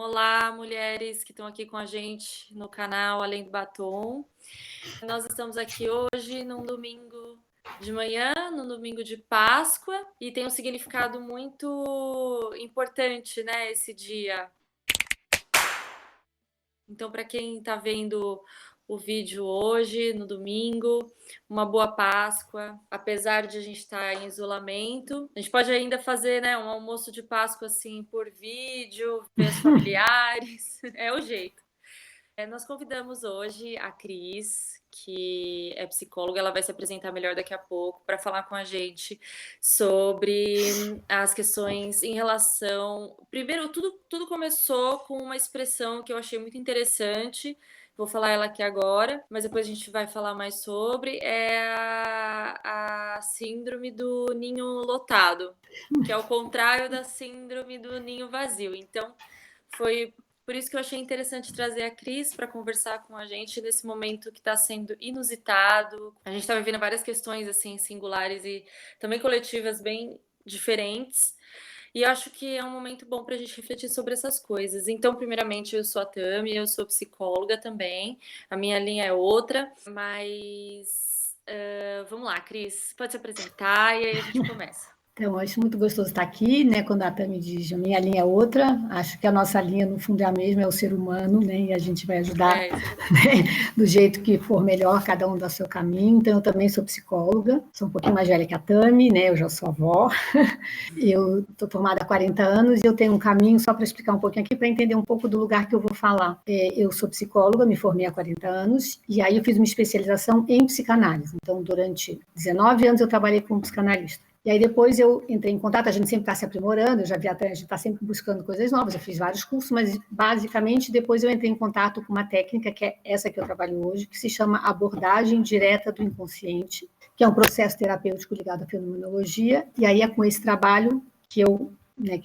Olá, mulheres que estão aqui com a gente no canal Além do Batom. Nós estamos aqui hoje num domingo de manhã, num domingo de Páscoa, e tem um significado muito importante, né, esse dia. Então, para quem está vendo o vídeo hoje, no domingo, uma boa Páscoa. Apesar de a gente estar em isolamento, a gente pode ainda fazer, né, um almoço de Páscoa assim por vídeo, ver os familiares, é o jeito. Nós convidamos hoje a Cris, que é psicóloga, ela vai se apresentar melhor daqui a pouco para falar com a gente sobre as questões em relação. Primeiro, tudo começou com uma expressão que eu achei muito interessante. Vou falar ela aqui agora, mas depois a gente vai falar mais sobre. É a síndrome do ninho lotado, que é o contrário da síndrome do ninho vazio. Então, foi por isso que eu achei interessante trazer a Cris para conversar com a gente nesse momento que está sendo inusitado. A gente está vivendo várias questões assim singulares e também coletivas bem diferentes. E acho que é um momento bom para a gente refletir sobre essas coisas. Então, primeiramente, eu sou a Tami, eu sou psicóloga também. A minha linha é outra, mas vamos lá, Cris, pode se apresentar e aí a gente começa. Então, acho muito gostoso estar aqui, né? Quando a Tami diz a minha linha é outra, acho que a nossa linha, no fundo, é a mesma, é o ser humano, né? E a gente vai ajudar, Isso é verdade. né? Do jeito que for melhor, cada um dá seu caminho. Então, eu também sou psicóloga, sou um pouquinho mais velha que a Tami, né? Eu já sou avó. Eu estou formada há 40 anos e eu tenho um caminho, só para explicar um pouquinho aqui, para entender um pouco do lugar que eu vou falar. Eu sou psicóloga, me formei há 40 anos, e aí eu fiz uma especialização em psicanálise. Então, durante 19 anos eu trabalhei como psicanalista. E aí depois eu entrei em contato, a gente sempre está se aprimorando, eu já vi até, a gente está sempre buscando coisas novas, eu fiz vários cursos, mas basicamente depois eu entrei em contato com uma técnica, que é essa que eu trabalho hoje, que se chama abordagem direta do inconsciente, que é um processo terapêutico ligado à fenomenologia, e aí é com esse trabalho que eu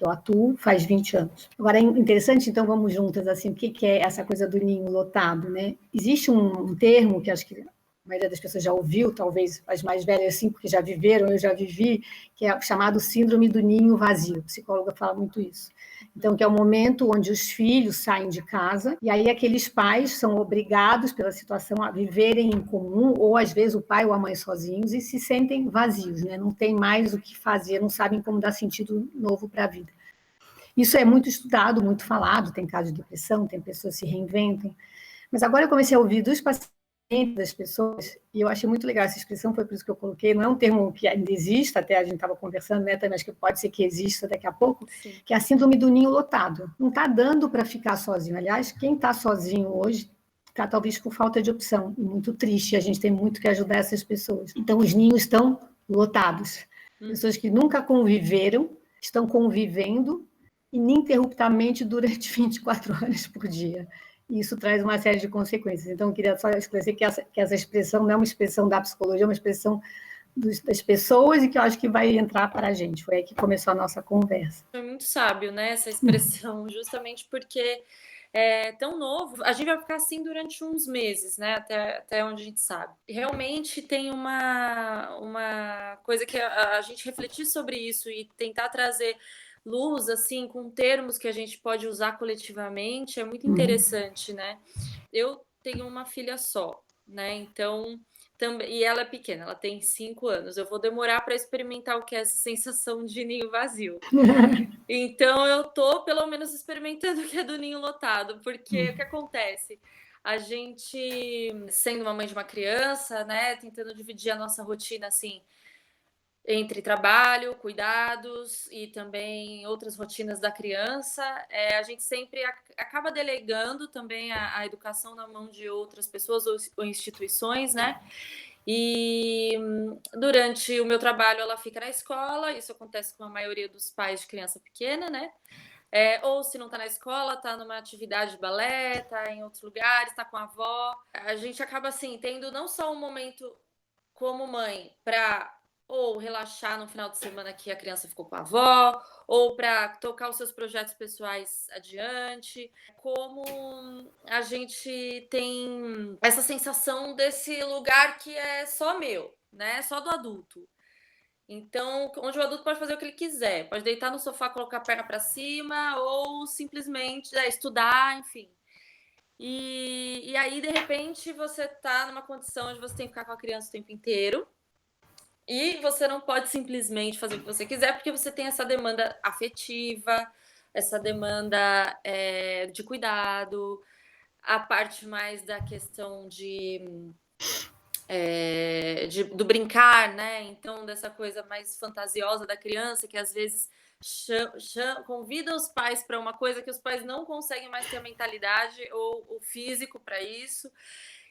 atuo faz 20 anos. Agora, é interessante, então vamos juntas, assim, o que é essa coisa do ninho lotado, né? Existe um termo que acho que a maioria das pessoas já ouviu, talvez as mais velhas sim, porque já viveram, eu já vivi, que é chamado síndrome do ninho vazio. A psicóloga fala muito isso. Então, que é o momento onde os filhos saem de casa e aí aqueles pais são obrigados pela situação a viverem em comum, ou às vezes o pai ou a mãe sozinhos, e se sentem vazios, né? Não tem mais o que fazer, não sabem como dar sentido novo para a vida. Isso é muito estudado, muito falado, tem casos de depressão, tem pessoas que se reinventam. Mas agora eu comecei a ouvir dos pacientes, das pessoas, e eu achei muito legal essa expressão, foi por isso que eu coloquei, não é um termo que ainda existe, até a gente estava conversando, né, também acho que pode ser que exista daqui a pouco, sim, que é a síndrome do ninho lotado. Não está dando para ficar sozinho. Aliás, quem está sozinho hoje está talvez por falta de opção, e muito triste, a gente tem muito que ajudar essas pessoas. Então, os ninhos estão lotados. Pessoas que nunca conviveram, estão convivendo ininterruptamente durante 24 horas por dia. E isso traz uma série de consequências. Então, eu queria só esclarecer que essa expressão não é uma expressão da psicologia, é uma expressão das pessoas e que eu acho que vai entrar para a gente. Foi aí que começou a nossa conversa. Foi muito sábio, né, essa expressão, justamente porque é tão novo. A gente vai ficar assim durante uns meses, né, até onde a gente sabe. Realmente tem uma coisa que a gente refletir sobre isso e tentar trazer luz, assim, com termos que a gente pode usar coletivamente, é muito interessante, né? Eu tenho uma filha só, né? Então, também, e ela é pequena, ela tem 5 anos. Eu vou demorar para experimentar o que é essa sensação de ninho vazio. Então, eu tô pelo menos experimentando o que é do ninho lotado, porque o que acontece? A gente, sendo uma mãe de uma criança, né, tentando dividir a nossa rotina assim entre trabalho, cuidados e também outras rotinas da criança, a gente sempre acaba delegando também a educação na mão de outras pessoas ou instituições, né? E durante o meu trabalho ela fica na escola, isso acontece com a maioria dos pais de criança pequena, né? Ou se não tá na escola, tá numa atividade de balé, tá em outros lugares, tá com a avó. A gente acaba assim, tendo não só um momento como mãe para ou relaxar no final de semana que a criança ficou com a avó, ou para tocar os seus projetos pessoais adiante, como a gente tem essa sensação desse lugar que é só meu, né? Só do adulto. Então, onde o adulto pode fazer o que ele quiser, pode deitar no sofá, colocar a perna para cima ou simplesmente estudar, enfim. E aí, de repente, você está numa condição onde você tem que ficar com a criança o tempo inteiro e você não pode simplesmente fazer o que você quiser, porque você tem essa demanda afetiva, essa demanda de cuidado, a parte mais da questão do brincar, né? Então, dessa coisa mais fantasiosa da criança, que às vezes convida os pais para uma coisa que os pais não conseguem mais ter a mentalidade ou o físico para isso.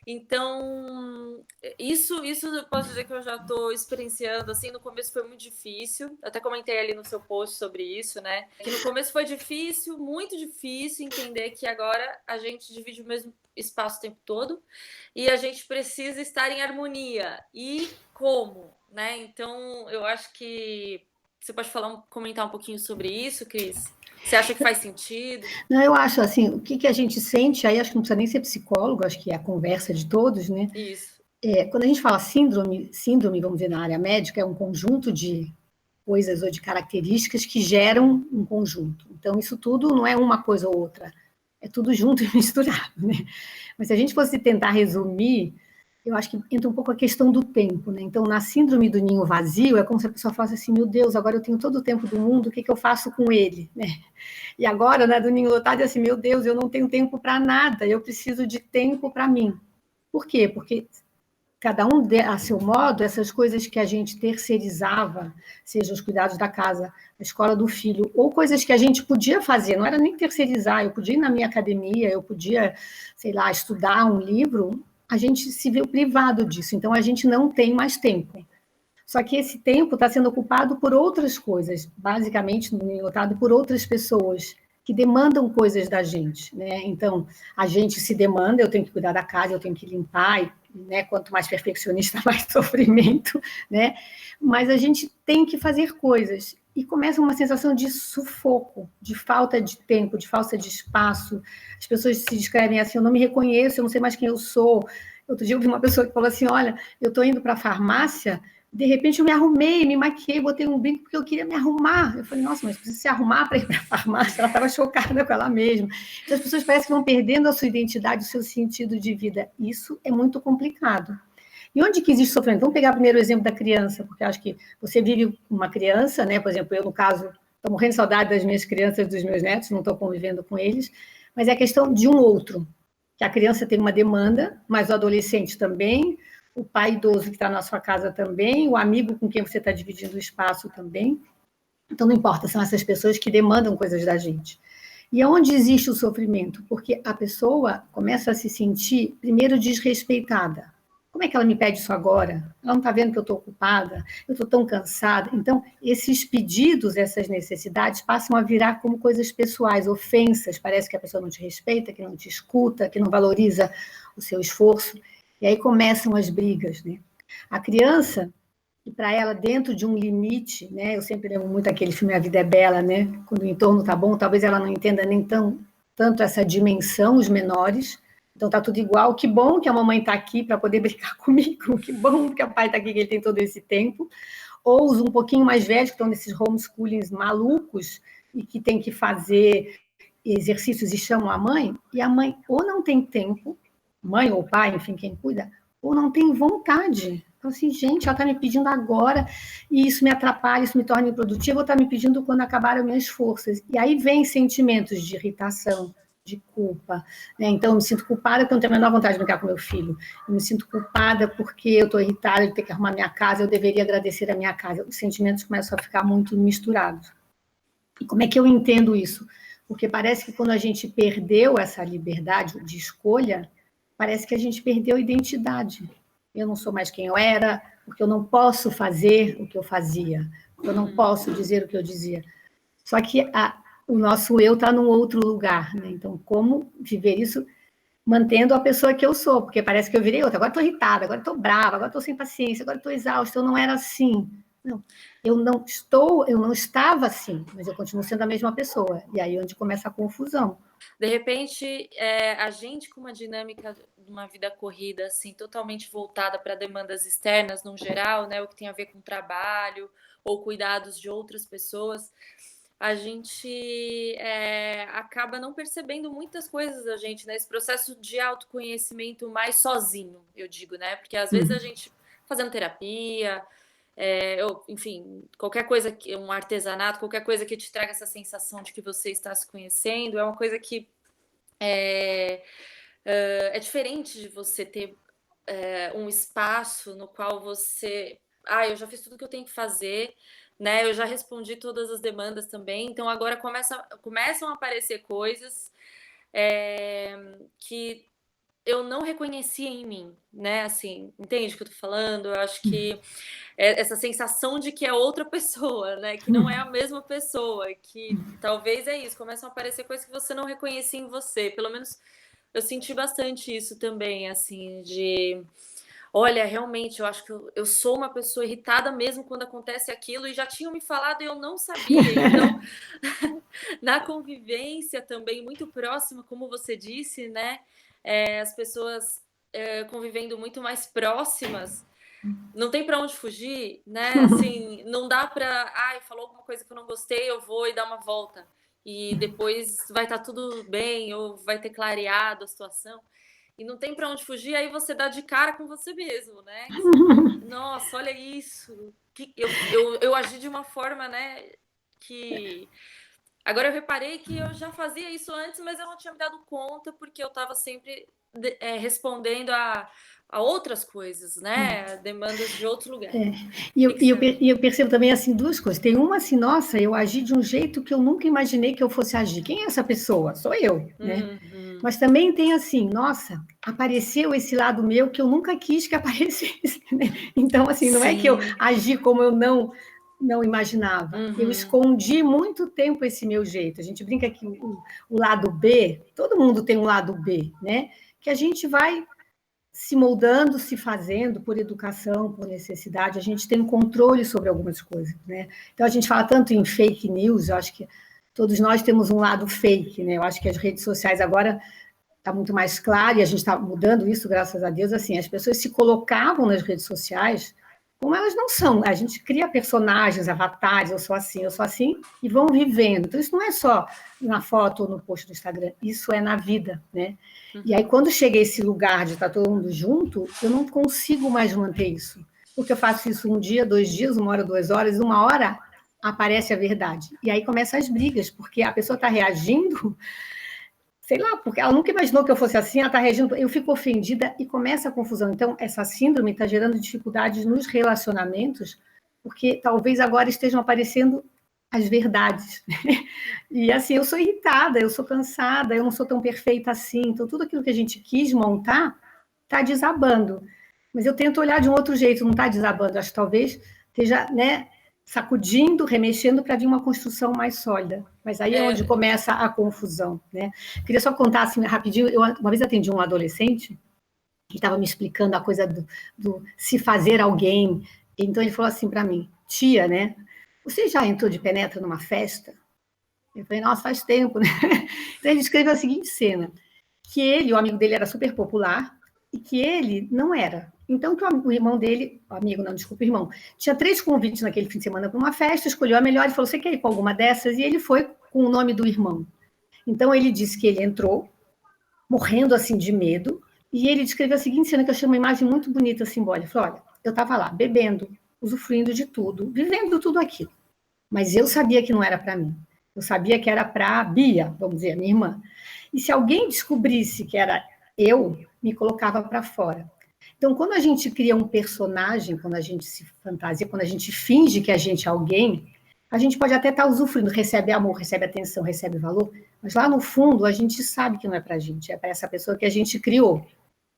Então, isso eu posso dizer que eu já estou experienciando, assim, no começo foi muito difícil, eu até comentei ali no seu post sobre isso, né, que no começo foi difícil, muito difícil entender que agora a gente divide o mesmo espaço o tempo todo e a gente precisa estar em harmonia, e como, né, então eu acho que você pode comentar um pouquinho sobre isso, Cris? Você acha que faz sentido? Não, eu acho assim, o que a gente sente, aí acho que não precisa nem ser psicólogo, acho que é a conversa de todos, né? Isso. Quando a gente fala síndrome, vamos dizer, na área médica, é um conjunto de coisas ou de características que geram um conjunto. Então, isso tudo não é uma coisa ou outra, é tudo junto e misturado, né? Mas se a gente fosse tentar resumir, eu acho que entra um pouco a questão do tempo, né? Então, na síndrome do ninho vazio, é como se a pessoa falasse assim, meu Deus, agora eu tenho todo o tempo do mundo, o que eu faço com ele, né? E agora, né, do ninho lotado, é assim, meu Deus, eu não tenho tempo para nada, eu preciso de tempo para mim. Por quê? Porque cada um, a seu modo, essas coisas que a gente terceirizava, seja os cuidados da casa, a escola do filho, ou coisas que a gente podia fazer, não era nem terceirizar, eu podia ir na minha academia, eu podia, sei lá, estudar um livro, a gente se viu privado disso, então a gente não tem mais tempo. Só que esse tempo está sendo ocupado por outras coisas, basicamente, notado por outras pessoas que demandam coisas da gente, né? Então, a gente se demanda, eu tenho que cuidar da casa, eu tenho que limpar, né? Quanto mais perfeccionista, mais sofrimento, né? Mas a gente tem que fazer coisas e começa uma sensação de sufoco, de falta de tempo, de falta de espaço. As pessoas se descrevem assim: eu não me reconheço, eu não sei mais quem eu sou. Outro dia eu vi uma pessoa que falou assim: olha, eu estou indo para a farmácia. De repente eu me arrumei, me maquiei, botei um brinco porque eu queria me arrumar. Eu falei, nossa, mas precisa se arrumar para ir para a farmácia? Ela estava chocada com ela mesma. Então, as pessoas parecem que vão perdendo a sua identidade, o seu sentido de vida. Isso é muito complicado. E onde que existe sofrimento? Vamos pegar primeiro o exemplo da criança, porque acho que você vive uma criança, né? Por exemplo, eu, no caso, estou morrendo de saudade das minhas crianças, dos meus netos, não estou convivendo com eles, mas é a questão de um outro, que a criança tem uma demanda, mas o adolescente também, o pai idoso que está na sua casa também, o amigo com quem você está dividindo o espaço também. Então, não importa, são essas pessoas que demandam coisas da gente. E onde existe o sofrimento? Porque a pessoa começa a se sentir, primeiro, desrespeitada. Como é que ela me pede isso agora? Ela não está vendo que eu estou ocupada? Eu estou tão cansada. Então, esses pedidos, essas necessidades passam a virar como coisas pessoais, ofensas. Parece que a pessoa não te respeita, que não te escuta, que não valoriza o seu esforço. E aí começam as brigas, né? A criança, e para ela, dentro de um limite, né? Eu sempre lembro muito aquele filme A Vida é Bela, né? Quando o entorno está bom, talvez ela não entenda nem tanto essa dimensão, os menores. Então tá tudo igual. Que bom que a mamãe está aqui para poder brincar comigo. Que bom que o pai está aqui, que ele tem todo esse tempo. Ou os um pouquinho mais velhos, que estão nesses homeschoolings malucos e que tem que fazer exercícios e chamam a mãe, e a mãe ou não tem tempo, mãe ou pai, enfim, quem cuida, ou não tem vontade. Então, assim, gente, ela está me pedindo agora, e isso me atrapalha, isso me torna improdutiva, ou está me pedindo quando acabaram minhas forças. E aí vem sentimentos de irritação, de culpa. Né? Então, eu me sinto culpada porque eu não tenho a menor vontade de brincar com meu filho. Eu me sinto culpada porque eu estou irritada de ter que arrumar minha casa, eu deveria agradecer a minha casa. Os sentimentos começam a ficar muito misturados. E como é que eu entendo isso? Porque parece que quando a gente perdeu essa liberdade de escolha, parece que a gente perdeu a identidade. Eu não sou mais quem eu era, porque eu não posso fazer o que eu fazia, porque eu não posso dizer o que eu dizia. Só que o nosso eu está num outro lugar, né? Então, como viver isso mantendo a pessoa que eu sou? Porque parece que eu virei outra. Agora estou irritada, agora estou brava, agora estou sem paciência, agora estou exausta. Eu não era assim. Não, eu não estava assim, mas eu continuo sendo a mesma pessoa. E aí é onde começa a confusão. De repente, a gente com uma dinâmica de uma vida corrida, assim, totalmente voltada para demandas externas no geral, né, o que tem a ver com trabalho ou cuidados de outras pessoas, a gente, acaba não percebendo muitas coisas da gente, né, esse processo de autoconhecimento mais sozinho, eu digo, né, porque às vezes a gente fazendo terapia, enfim, qualquer coisa, um artesanato, qualquer coisa que te traga essa sensação de que você está se conhecendo, é uma coisa que é, é diferente de você ter um espaço no qual você. Ah, eu já fiz tudo que eu tenho que fazer, né? Eu já respondi todas as demandas também, então agora começam a aparecer coisas que eu não reconhecia em mim, né? Assim, entende o que eu tô falando? Eu acho que essa sensação de que é outra pessoa, né? Que não é a mesma pessoa, que talvez é isso, começam a aparecer coisas que você não reconhecia em você. Pelo menos eu senti bastante isso também, assim, de olha, realmente, eu acho que eu sou uma pessoa irritada mesmo quando acontece aquilo, e já tinham me falado e eu não sabia. Então, na convivência também muito próxima, como você disse, né? As pessoas convivendo muito mais próximas, não tem para onde fugir, né? Assim, não dá para, ai, falou alguma coisa que eu não gostei, eu vou e dar uma volta. E depois vai estar tudo bem, ou vai ter clareado a situação. E não tem para onde fugir, aí você dá de cara com você mesmo, né? Que você fala, nossa, olha isso. Que eu agi de uma forma, né, que agora eu reparei que eu já fazia isso antes, mas eu não tinha me dado conta porque eu estava sempre respondendo a outras coisas, né? Demandas de outro lugar. E O eu, que e você eu, acha? e eu percebo também assim duas coisas. Tem uma assim, nossa, eu agi de um jeito que eu nunca imaginei que eu fosse agir. Quem é essa pessoa? Sou eu, né? Uhum. Mas também tem assim, nossa, apareceu esse lado meu que eu nunca quis que aparecesse, né? Então, assim, não é que eu Sim. agi como eu não imaginava. Eu Uhum. escondi muito tempo esse meu jeito. A gente brinca que o lado B, todo mundo tem um lado B, né? Que a gente vai se moldando, se fazendo por educação, por necessidade, a gente tem um controle sobre algumas coisas, né? Então a gente fala tanto em fake news, eu acho que todos nós temos um lado fake, né? Eu acho que as redes sociais agora está muito mais claro e a gente está mudando isso, graças a Deus. Assim, as pessoas se colocavam nas redes sociais como elas não são. A gente cria personagens, avatares, eu sou assim, e vão vivendo. Então, isso não é só na foto ou no post do Instagram, isso é na vida, né? E aí, quando chega esse lugar de estar todo mundo junto, eu não consigo mais manter isso. Porque eu faço isso um dia, 2 dias, 1 hora, 2 horas, 1 hora aparece a verdade. E aí começam as brigas, porque a pessoa está reagindo, sei lá, porque ela nunca imaginou que eu fosse assim, ela está reagindo, eu fico ofendida e começa a confusão. Então, essa síndrome está gerando dificuldades nos relacionamentos, porque talvez agora estejam aparecendo as verdades. E assim, eu sou irritada, eu sou cansada, eu não sou tão perfeita assim. Então, tudo aquilo que a gente quis montar está desabando. Mas eu tento olhar de um outro jeito, não está desabando. Acho que talvez esteja, né, sacudindo, remexendo para vir uma construção mais sólida. Mas aí é onde É, começa a confusão, né? Queria só contar assim rapidinho. Eu uma vez atendi um adolescente que estava me explicando a coisa do se fazer alguém. Então ele falou assim para mim, tia, né? Você já entrou de penetra numa festa? Eu falei, nossa, faz tempo, né? Então ele descreveu a seguinte cena: que ele, o amigo dele, era super popular e que ele não era. Então, que o irmão dele, o amigo, não, desculpa, o irmão, tinha 3 convites naquele fim de semana para uma festa, escolheu a melhor e falou: você quer ir com alguma dessas? E ele foi com o nome do irmão. Então, ele disse que ele entrou, morrendo assim de medo, e ele descreveu a seguinte cena, que eu achei uma imagem muito bonita, simbólica. Ele falou: olha, eu estava lá, bebendo, usufruindo de tudo, vivendo tudo aquilo. Mas eu sabia que não era para mim. Eu sabia que era para a Bia, vamos dizer, a minha irmã. E se alguém descobrisse que era eu, me colocava para fora. Então, quando a gente cria um personagem, quando a gente se fantasia, quando a gente finge que a gente é alguém, a gente pode até estar usufruindo, recebe amor, recebe atenção, recebe valor, mas lá no fundo a gente sabe que não é para a gente, é para essa pessoa que a gente criou.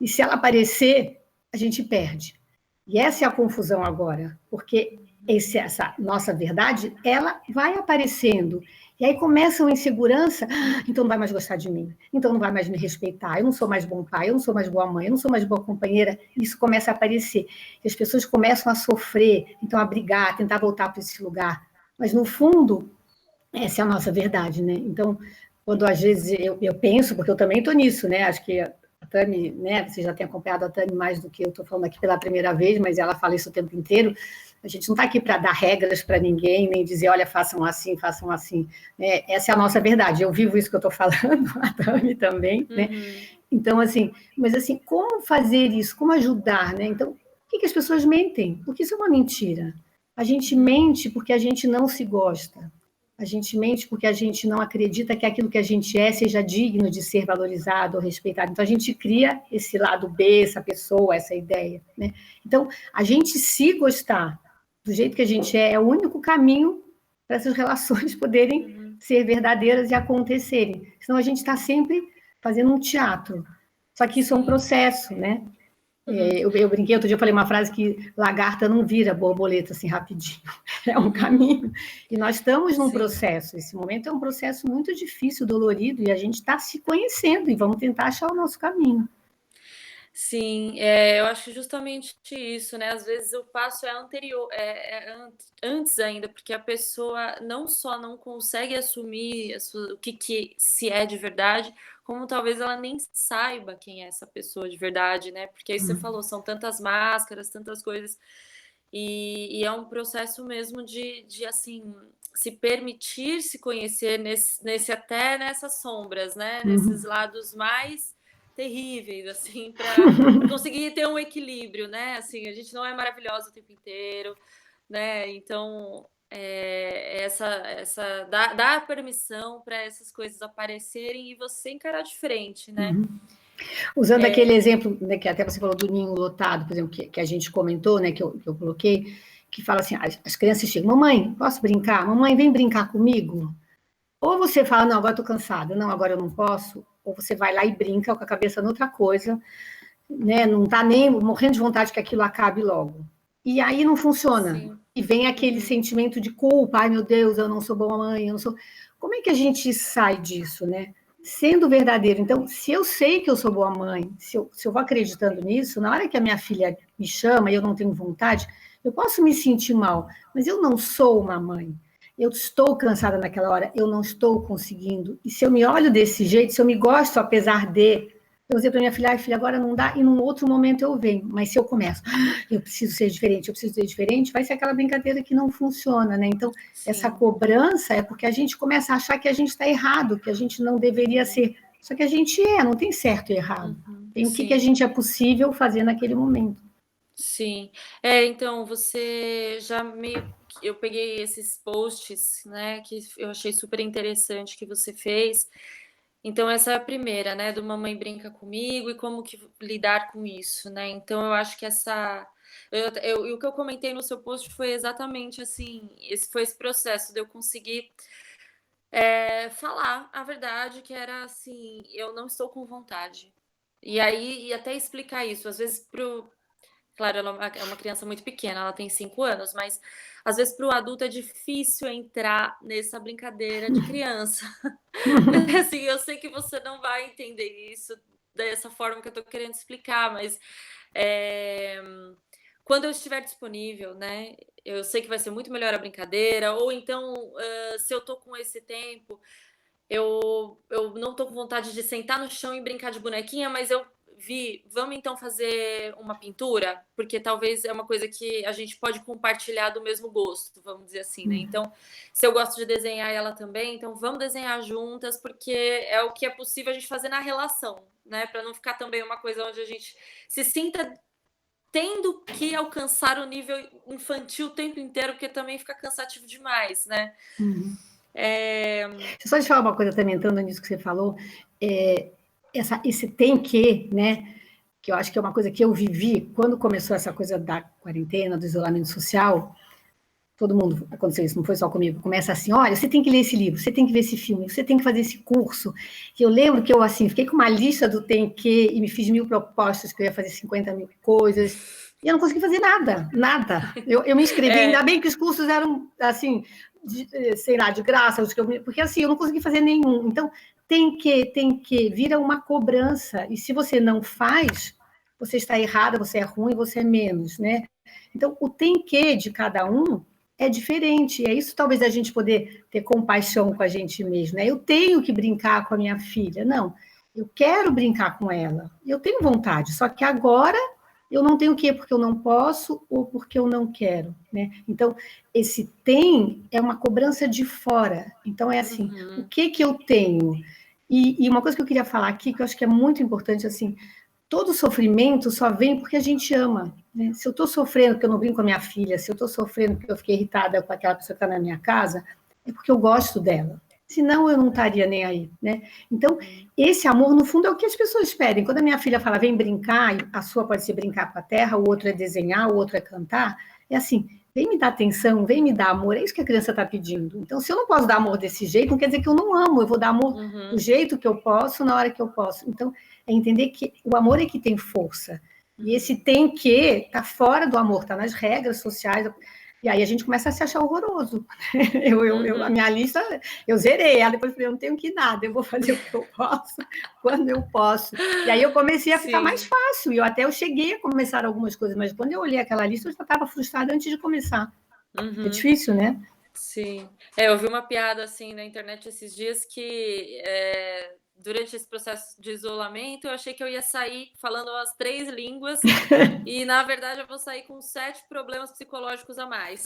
E se ela aparecer, a gente perde. E essa é a confusão agora, porque essa nossa verdade, ela vai aparecendo. E aí começa uma insegurança, então não vai mais gostar de mim, então não vai mais me respeitar, eu não sou mais bom pai, eu não sou mais boa mãe, eu não sou mais boa companheira. Isso começa a aparecer. E as pessoas começam a sofrer, então a brigar, a tentar voltar para esse lugar. Mas no fundo, essa é a nossa verdade, né? Então, quando às vezes eu penso, porque eu também estou nisso, né? Acho que a Tami, né? Você já tem acompanhado a Tami mais do que eu estou falando aqui pela primeira vez, mas ela fala isso o tempo inteiro. A gente não está aqui para dar regras para ninguém, nem dizer, olha, façam assim, façam assim. Né? Essa é a nossa verdade. Eu vivo isso que eu estou falando, a Tami também, né? Então, assim, mas assim, como fazer isso? Como ajudar, né? Então, por que as pessoas mentem? Porque isso é uma mentira. A gente mente porque a gente não se gosta. A gente mente porque a gente não acredita que aquilo que a gente é seja digno de ser valorizado ou respeitado. Então, a gente cria esse lado B, essa pessoa, essa ideia, né? Então, a gente se gostar do jeito que a gente é o único caminho para essas relações poderem ser verdadeiras e acontecerem. Senão, a gente está sempre fazendo um teatro. Só que isso é um processo, né? Eu brinquei, outro dia eu falei uma frase que lagarta não vira borboleta assim rapidinho, é um caminho. E nós estamos num processo, esse momento é um processo muito difícil, dolorido, e a gente está se conhecendo e vamos tentar achar o nosso caminho. Sim, eu acho justamente isso, né? Às vezes o passo é anterior, antes ainda, porque a pessoa não só não consegue assumir o que se é de verdade, como talvez ela nem saiba quem é essa pessoa de verdade, né? Porque aí você falou, são tantas máscaras, tantas coisas, e é um processo mesmo de assim, se permitir se conhecer até nessas sombras, né? Nesses lados mais terríveis, assim, para conseguir ter um equilíbrio, né? Assim, a gente não é maravilhosa o tempo inteiro, né? Então, dá permissão para essas coisas aparecerem e você encarar de frente, né? Usando aquele exemplo, né, que até você falou do ninho lotado, por exemplo, que a gente comentou, né, que eu coloquei, que fala assim, as crianças chegam, mamãe, posso brincar? Mamãe, vem brincar comigo? Ou você fala, não, agora estou cansada, não, agora eu não posso, ou você vai lá e brinca com a cabeça noutra coisa, né, não está nem morrendo de vontade que aquilo acabe logo. E aí não funciona. Sim. E vem aquele sentimento de culpa, ai meu Deus, eu não sou boa mãe, eu não sou... Como é que a gente sai disso, né? Sendo verdadeiro. Então, se eu sei que eu sou boa mãe, se eu vou acreditando nisso, na hora que a minha filha me chama e eu não tenho vontade, eu posso me sentir mal, mas eu não sou uma mãe. Eu estou cansada naquela hora, eu não estou conseguindo. E se eu me olho desse jeito, se eu me gosto apesar de... Eu dizer para minha filha, ai, filha, agora não dá, e num outro momento eu venho. Mas se eu começo, eu preciso ser diferente, vai ser aquela brincadeira que não funciona, né? Então, essa cobrança é porque a gente começa a achar que a gente está errado, que a gente não deveria ser. Só que a gente não tem certo e errado. Tem o que a gente é possível fazer naquele momento. Sim. Então, você já eu peguei esses posts, né, que eu achei super interessante que você fez. Então, essa é a primeira, né, do Mamãe Brinca Comigo e como que lidar com isso, né? Então, eu acho que o que eu comentei no seu post foi exatamente assim, foi esse processo de eu conseguir falar a verdade, que era assim, eu não estou com vontade. E aí, e até explicar isso, às vezes claro, ela é uma criança muito pequena, ela tem 5 anos, mas às vezes para o adulto é difícil entrar nessa brincadeira de criança. Assim, eu sei que você não vai entender isso dessa forma que eu estou querendo explicar, mas quando eu estiver disponível, né? Eu sei que vai ser muito melhor a brincadeira, ou então, se eu tô com esse tempo, eu não tô com vontade de sentar no chão e brincar de bonequinha, mas vamos então fazer uma pintura, porque talvez é uma coisa que a gente pode compartilhar do mesmo gosto, vamos dizer assim, né? Então, se eu gosto de desenhar ela também, então vamos desenhar juntas, porque é o que é possível a gente fazer na relação, né? Para não ficar também uma coisa onde a gente se sinta tendo que alcançar o nível infantil o tempo inteiro, porque também fica cansativo demais, né? Só te falar uma coisa também, entrando nisso que você falou, esse tem que, né? Que eu acho que é uma coisa que eu vivi quando começou essa coisa da quarentena, do isolamento social. Todo mundo aconteceu isso, não foi só comigo. Começa assim, olha, você tem que ler esse livro, você tem que ver esse filme, você tem que fazer esse curso. E eu lembro que eu, assim, fiquei com uma lista do tem que e me fiz 1000 propostas, que eu ia fazer 50.000 coisas, e eu não consegui fazer nada, nada. Eu me inscrevi, ainda bem que os cursos eram, assim, sei lá, de graça, porque assim, eu não consegui fazer nenhum. Então, tem que, vira uma cobrança, e se você não faz, você está errada, você é ruim, você é menos, né? Então, o tem que de cada um é diferente. É isso talvez a gente poder ter compaixão com a gente mesmo, né? Eu tenho que brincar com a minha filha. Não, eu quero brincar com ela. Eu tenho vontade, só que agora eu não tenho o quê? Porque eu não posso ou porque eu não quero, né? Então, esse tem é uma cobrança de fora. Então, é assim, o que que eu tenho? E uma coisa que eu queria falar aqui, que eu acho que é muito importante, assim, todo sofrimento só vem porque a gente ama, né? Se eu estou sofrendo porque eu não brinco com a minha filha, se eu estou sofrendo porque eu fiquei irritada com aquela pessoa que está na minha casa, é porque eu gosto dela. Senão eu não estaria nem aí, né? Então, esse amor, no fundo, é o que as pessoas pedem. Quando a minha filha fala, vem brincar, e a sua pode ser brincar com a terra, o outro é desenhar, o outro é cantar, é assim, vem me dar atenção, vem me dar amor, é isso que a criança está pedindo. Então, se eu não posso dar amor desse jeito, não quer dizer que eu não amo, eu vou dar amor do jeito que eu posso, na hora que eu posso. Então, é entender que o amor é que tem força. E esse tem que está fora do amor, está nas regras sociais. E aí a gente começa a se achar horroroso. A minha lista, eu zerei. Ela depois eu falei, eu não tenho que ir nada, eu vou fazer o que eu posso, quando eu posso. E aí eu comecei a ficar mais fácil. E eu cheguei a começar algumas coisas, mas quando eu olhei aquela lista, eu já estava frustrada antes de começar. É difícil, né? Sim. Eu vi uma piada assim na internet esses dias que durante esse processo de isolamento eu achei que eu ia sair falando as 3 línguas e na verdade eu vou sair com 7 problemas psicológicos a mais.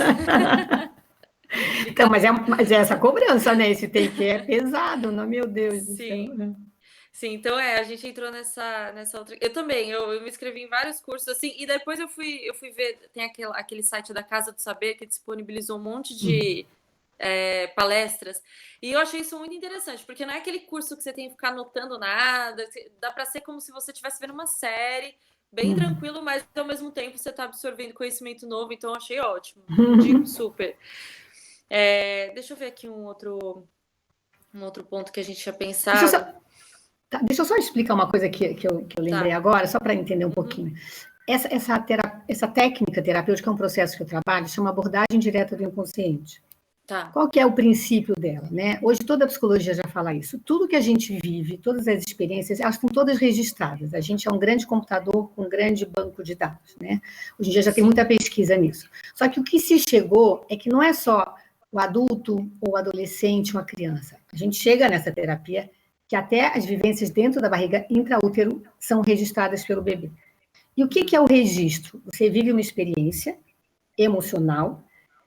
Então, mas é essa cobrança, né? Esse tem que é pesado, não, meu Deus do céu. Né? Sim, então a gente entrou nessa outra. Eu também, eu me inscrevi em vários cursos assim, e depois eu fui ver, tem aquele site da Casa do Saber que disponibilizou um monte de palestras, e eu achei isso muito interessante, porque não é aquele curso que você tem que ficar anotando nada, dá para ser como se você estivesse vendo uma série, bem tranquilo, mas ao mesmo tempo você está absorvendo conhecimento novo, então eu achei ótimo, digo super. Deixa eu ver aqui um outro ponto que a gente tinha pensado. Deixa eu só explicar uma coisa que eu lembrei agora, só para entender um pouquinho. Essa técnica terapêutica é um processo que eu trabalho, chama abordagem direta do inconsciente. Qual que é o princípio dela, né? Hoje toda a psicologia já fala isso. Tudo que a gente vive, todas as experiências, elas estão todas registradas. A gente é um grande computador com um grande banco de dados, né? Hoje em dia já tem muita pesquisa nisso. Só que o que se chegou é que não é só o adulto ou o adolescente ou a criança. A gente chega nessa terapia que até as vivências dentro da barriga intraútero são registradas pelo bebê. E o que é o registro? Você vive uma experiência emocional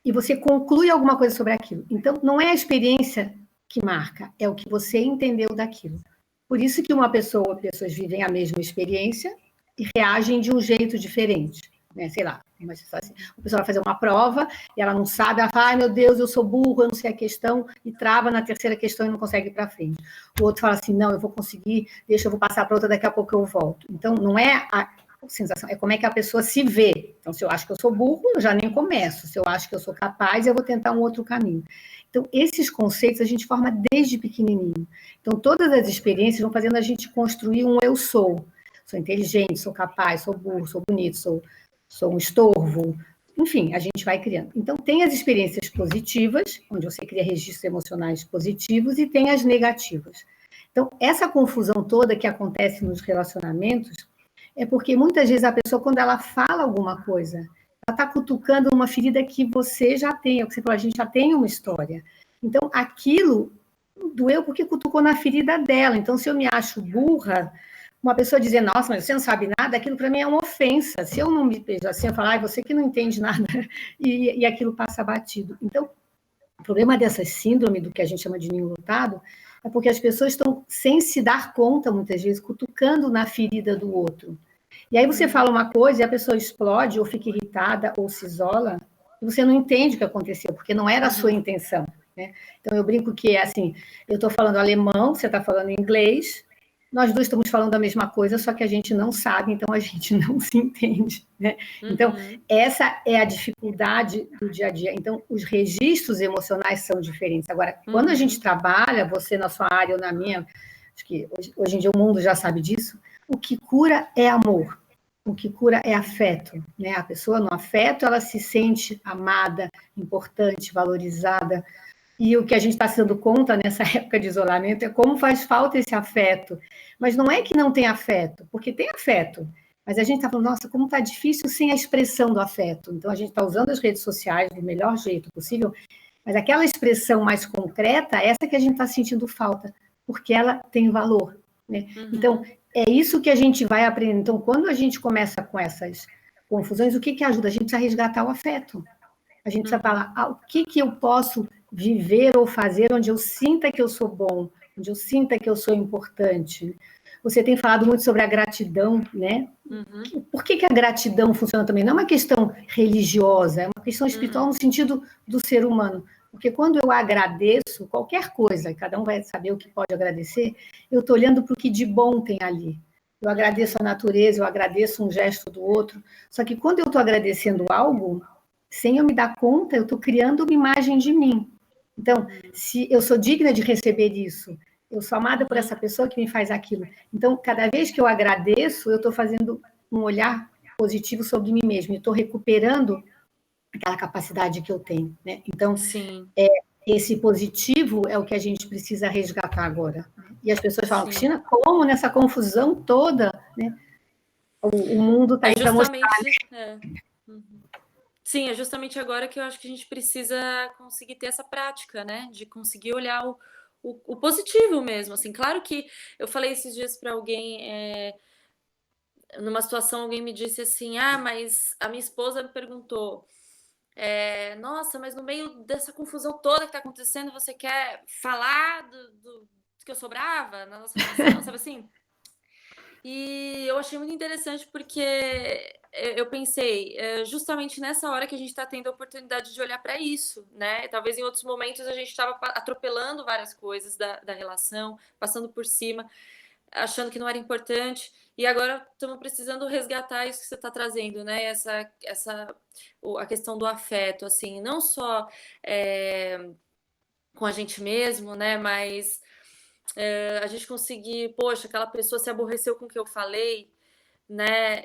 e você conclui alguma coisa sobre aquilo. Então, não é a experiência que marca, é o que você entendeu daquilo. Por isso que pessoas vivem a mesma experiência e reagem de um jeito diferente. Né? Sei lá, assim, a pessoa vai fazer uma prova e ela não sabe, ela fala, ai meu Deus, eu sou burro, eu não sei a questão, e trava na terceira questão e não consegue ir para frente. O outro fala assim, não, eu vou conseguir, eu vou passar para outra, daqui a pouco eu volto. Então, não é a sensação, é como é que a pessoa se vê. Então, se eu acho que eu sou burro, eu já nem começo. Se eu acho que eu sou capaz, eu vou tentar um outro caminho. Então, esses conceitos a gente forma desde pequenininho. Então, todas as experiências vão fazendo a gente construir um eu sou. Sou inteligente, sou capaz, sou burro, sou bonito, sou um estorvo. Enfim, a gente vai criando. Então, tem as experiências positivas, onde você cria registros emocionais positivos, e tem as negativas. Então, essa confusão toda que acontece nos relacionamentos é porque muitas vezes a pessoa, quando ela fala alguma coisa, ela está cutucando uma ferida que você já tem, é o que você falou, a gente já tem uma história. Então, aquilo doeu porque cutucou na ferida dela. Então, se eu me acho burra, uma pessoa dizer, nossa, mas você não sabe nada, aquilo para mim é uma ofensa. Se eu não me vejo assim, eu falo, você que não entende nada, e aquilo passa batido. Então, o problema dessa síndrome, do que a gente chama de ninho lotado, é porque as pessoas estão, sem se dar conta, muitas vezes, cutucando na ferida do outro. E aí você fala uma coisa e a pessoa explode, ou fica irritada, ou se isola, e você não entende o que aconteceu, porque não era a sua intenção. Né? Então, eu brinco que é assim, eu estou falando alemão, você está falando inglês, nós dois estamos falando a mesma coisa, só que a gente não sabe, então a gente não se entende. Né? Então, essa é a dificuldade do dia a dia. Então, os registros emocionais são diferentes. Agora, quando a gente trabalha, você na sua área ou na minha, acho que hoje em dia o mundo já sabe disso, o que cura é amor, o que cura é afeto. Né? A pessoa no afeto, ela se sente amada, importante, valorizada. E o que a gente está se dando conta nessa época de isolamento é como faz falta esse afeto. Mas não é que não tem afeto, porque tem afeto. Mas a gente está falando, nossa, como está difícil sem a expressão do afeto. Então, a gente está usando as redes sociais do melhor jeito possível, mas aquela expressão mais concreta, essa que a gente está sentindo falta, porque ela tem valor, né? Então, é isso que a gente vai aprender. Então, quando a gente começa com essas confusões, o que ajuda? A gente precisa resgatar o afeto. A gente precisa falar, o que eu posso viver ou fazer onde eu sinta que eu sou bom, onde eu sinta que eu sou importante. Você tem falado muito sobre a gratidão, né? Por que a gratidão funciona também? Não é uma questão religiosa, é uma questão espiritual no sentido do ser humano. Porque quando eu agradeço qualquer coisa, e cada um vai saber o que pode agradecer, eu estou olhando para o que de bom tem ali. Eu agradeço a natureza, eu agradeço um gesto do outro. Só que quando eu estou agradecendo algo, sem eu me dar conta, eu estou criando uma imagem de mim. Então, se eu sou digna de receber isso, eu sou amada por essa pessoa que me faz aquilo. Então, cada vez que eu agradeço, eu estou fazendo um olhar positivo sobre mim mesma, e estou recuperando aquela capacidade que eu tenho, né? Então, esse positivo é o que a gente precisa resgatar agora. E as pessoas falam, Cristina, como nessa confusão toda, né? O mundo está aí para mostrar. Sim, é justamente agora que eu acho que a gente precisa conseguir ter essa prática, né? De conseguir olhar o positivo mesmo. Assim, claro que eu falei esses dias para alguém, numa situação, alguém me disse assim: mas a minha esposa me perguntou. Nossa, mas no meio dessa confusão toda que está acontecendo, você quer falar do que eu sou brava na nossa relação, sabe assim? E eu achei muito interessante porque eu pensei, justamente nessa hora que a gente está tendo a oportunidade de olhar para isso, né? Talvez em outros momentos a gente estava atropelando várias coisas da relação, passando por cima, achando que não era importante. E agora estamos precisando resgatar isso que você está trazendo, né? A questão do afeto, assim, não só com a gente mesmo, né? Mas a gente conseguir, poxa, aquela pessoa se aborreceu com o que eu falei, né?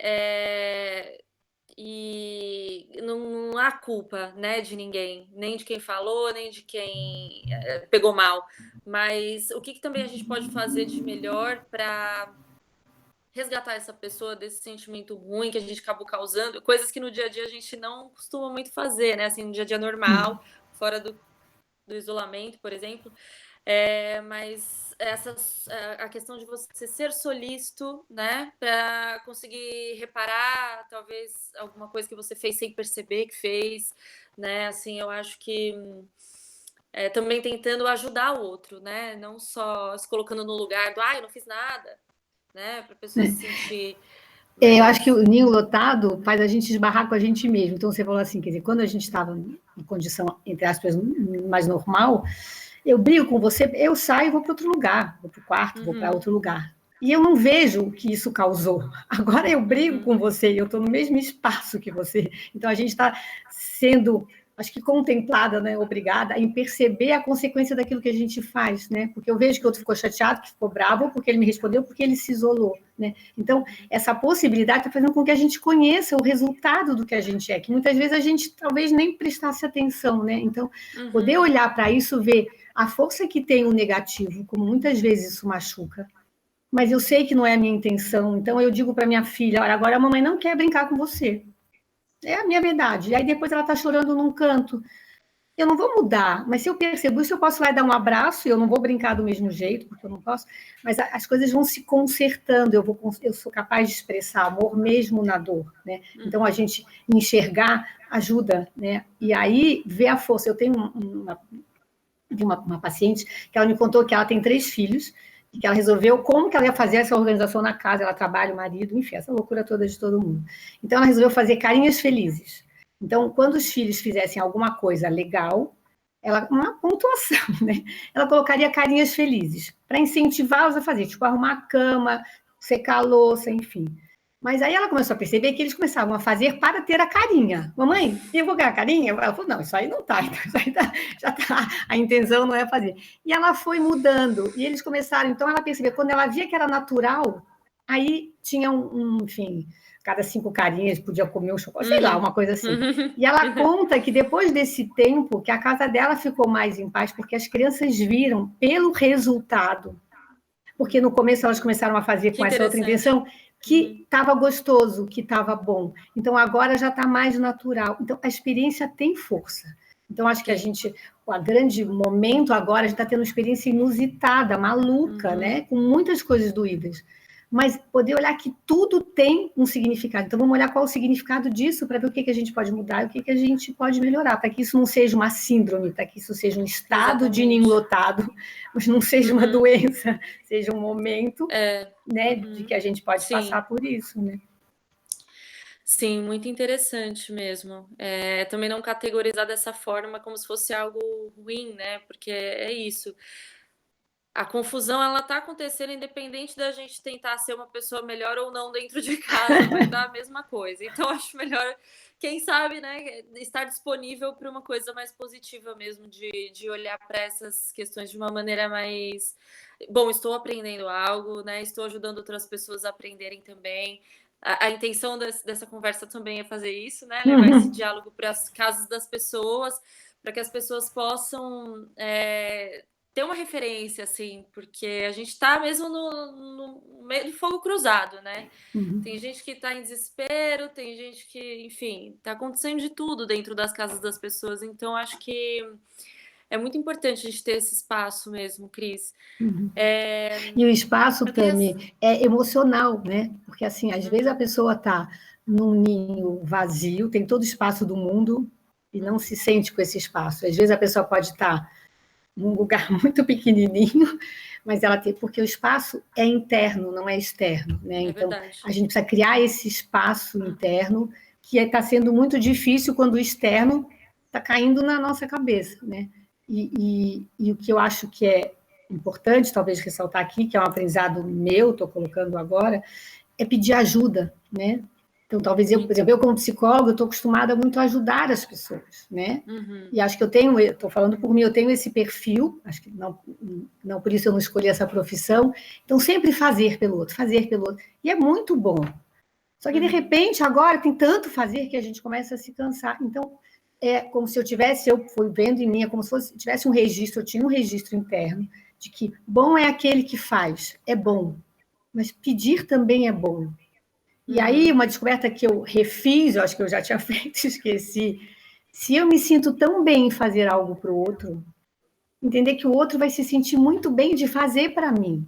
E não há culpa, né, de ninguém, nem de quem falou, nem de quem pegou mal. Mas o que também a gente pode fazer de melhor para resgatar essa pessoa desse sentimento ruim que a gente acabou causando, coisas que no dia a dia a gente não costuma muito fazer, né? Assim, no dia a dia normal, fora do isolamento, por exemplo. Mas a questão de você ser solícito, né? Para conseguir reparar, talvez, alguma coisa que você fez sem perceber que fez, né? Assim, eu acho que também tentando ajudar o outro, né? Não só se colocando no lugar do, eu não fiz nada, né? Para a pessoa se sentir. Eu acho que o ninho lotado faz a gente esbarrar com a gente mesmo. Então, você falou assim, quer dizer, quando a gente estava em condição, entre aspas, mais normal, eu brigo com você, eu saio e vou para outro lugar, vou para o quarto, vou para outro lugar. E eu não vejo o que isso causou. Agora eu brigo com você e eu estou no mesmo espaço que você. Então, a gente está sendo, acho que contemplada, né, obrigada em perceber a consequência daquilo que a gente faz, né? Porque eu vejo que o outro ficou chateado, que ficou bravo, porque ele me respondeu, porque ele se isolou, né? Então, essa possibilidade está fazendo com que a gente conheça o resultado do que a gente é, que muitas vezes a gente talvez nem prestasse atenção, né? Então, poder olhar para isso, ver a força que tem o negativo, como muitas vezes isso machuca, mas eu sei que não é a minha intenção, então eu digo para minha filha, olha, agora a mamãe não quer brincar com você. É a minha verdade. E aí depois ela está chorando num canto. Eu não vou mudar, mas se eu percebo isso, eu posso lá dar um abraço, e eu não vou brincar do mesmo jeito, porque eu não posso, mas as coisas vão se consertando, eu sou capaz de expressar amor mesmo na dor, né? Então, a gente enxergar ajuda, né? E aí, ver a força. Eu tenho uma paciente que ela me contou que ela tem 3 filhos, e que ela resolveu como que ela ia fazer essa organização na casa, ela trabalha, o marido, enfim, essa loucura toda de todo mundo. Então, ela resolveu fazer carinhas felizes. Então, quando os filhos fizessem alguma coisa legal, uma pontuação, né? Ela colocaria carinhas felizes, para incentivá-los a fazer, tipo, arrumar a cama, secar a louça, enfim. Mas aí ela começou a perceber que eles começavam a fazer para ter a carinha. Mamãe, eu vou ganhar a carinha? Ela falou, não, isso aí não tá, então, isso aí já tá, a intenção não é fazer. E ela foi mudando, e eles começaram, então ela percebeu, quando ela via que era natural, aí tinha enfim, cada 5 carinhas podia comer um chocolate, sei lá, uma coisa assim. E ela conta que depois desse tempo, que a casa dela ficou mais em paz, porque as crianças viram pelo resultado. Porque no começo elas começaram a fazer com essa outra intenção, que estava gostoso, que estava bom. Então, agora já está mais natural. Então, a experiência tem força. Então, acho que o grande momento agora, a gente está tendo uma experiência inusitada, maluca, né? Com muitas coisas doídas. Mas poder olhar que tudo tem um significado. Então, vamos olhar qual é o significado disso para ver o que a gente pode mudar e o que a gente pode melhorar, para que isso não seja uma síndrome, para que isso seja um estado de ninho lotado, mas não seja uma doença, seja um momento né, de que a gente pode passar por isso, né? Sim, muito interessante mesmo. Também não categorizar dessa forma como se fosse algo ruim, né? Porque é isso. A confusão, ela tá acontecendo independente da gente tentar ser uma pessoa melhor ou não dentro de casa, vai dar a mesma coisa. Então, acho melhor, quem sabe, né, estar disponível para uma coisa mais positiva mesmo, de olhar para essas questões de uma maneira mais... Bom, estou aprendendo algo, né, estou ajudando outras pessoas a aprenderem também. A intenção dessa conversa também é fazer isso, né, levar esse diálogo para as casas das pessoas, para que as pessoas possam... ter uma referência, assim, porque a gente tá mesmo no meio do fogo cruzado, né? Tem gente que tá em desespero, tem gente que, enfim, tá acontecendo de tudo dentro das casas das pessoas, então acho que é muito importante a gente ter esse espaço mesmo, Cris. E o espaço, Tami, é emocional, né? Porque, assim, às vezes a pessoa tá num ninho vazio, tem todo o espaço do mundo e não se sente com esse espaço. Às vezes a pessoa pode estar num lugar muito pequenininho, mas ela tem, porque o espaço é interno, não é externo, né? Então, a gente precisa criar esse espaço interno que está sendo muito difícil quando o externo está caindo na nossa cabeça, né? E o que eu acho que é importante, talvez ressaltar aqui, que é um aprendizado meu, estou colocando agora, é pedir ajuda, né? Então, talvez eu, por exemplo, eu como psicóloga, estou acostumada muito a ajudar as pessoas, né? E acho que estou falando por mim, eu tenho esse perfil, acho que não por isso eu não escolhi essa profissão, então sempre fazer pelo outro, e é muito bom. Só que, de repente, agora tem tanto fazer que a gente começa a se cansar. Então, é como se eu fui vendo em mim, é como se tivesse um registro, eu tinha um registro interno, de que bom é aquele que faz, é bom, mas pedir também é bom. E aí, uma descoberta que eu refiz, eu acho que eu já tinha feito, esqueci. Se eu me sinto tão bem em fazer algo para o outro, entender que o outro vai se sentir muito bem de fazer para mim.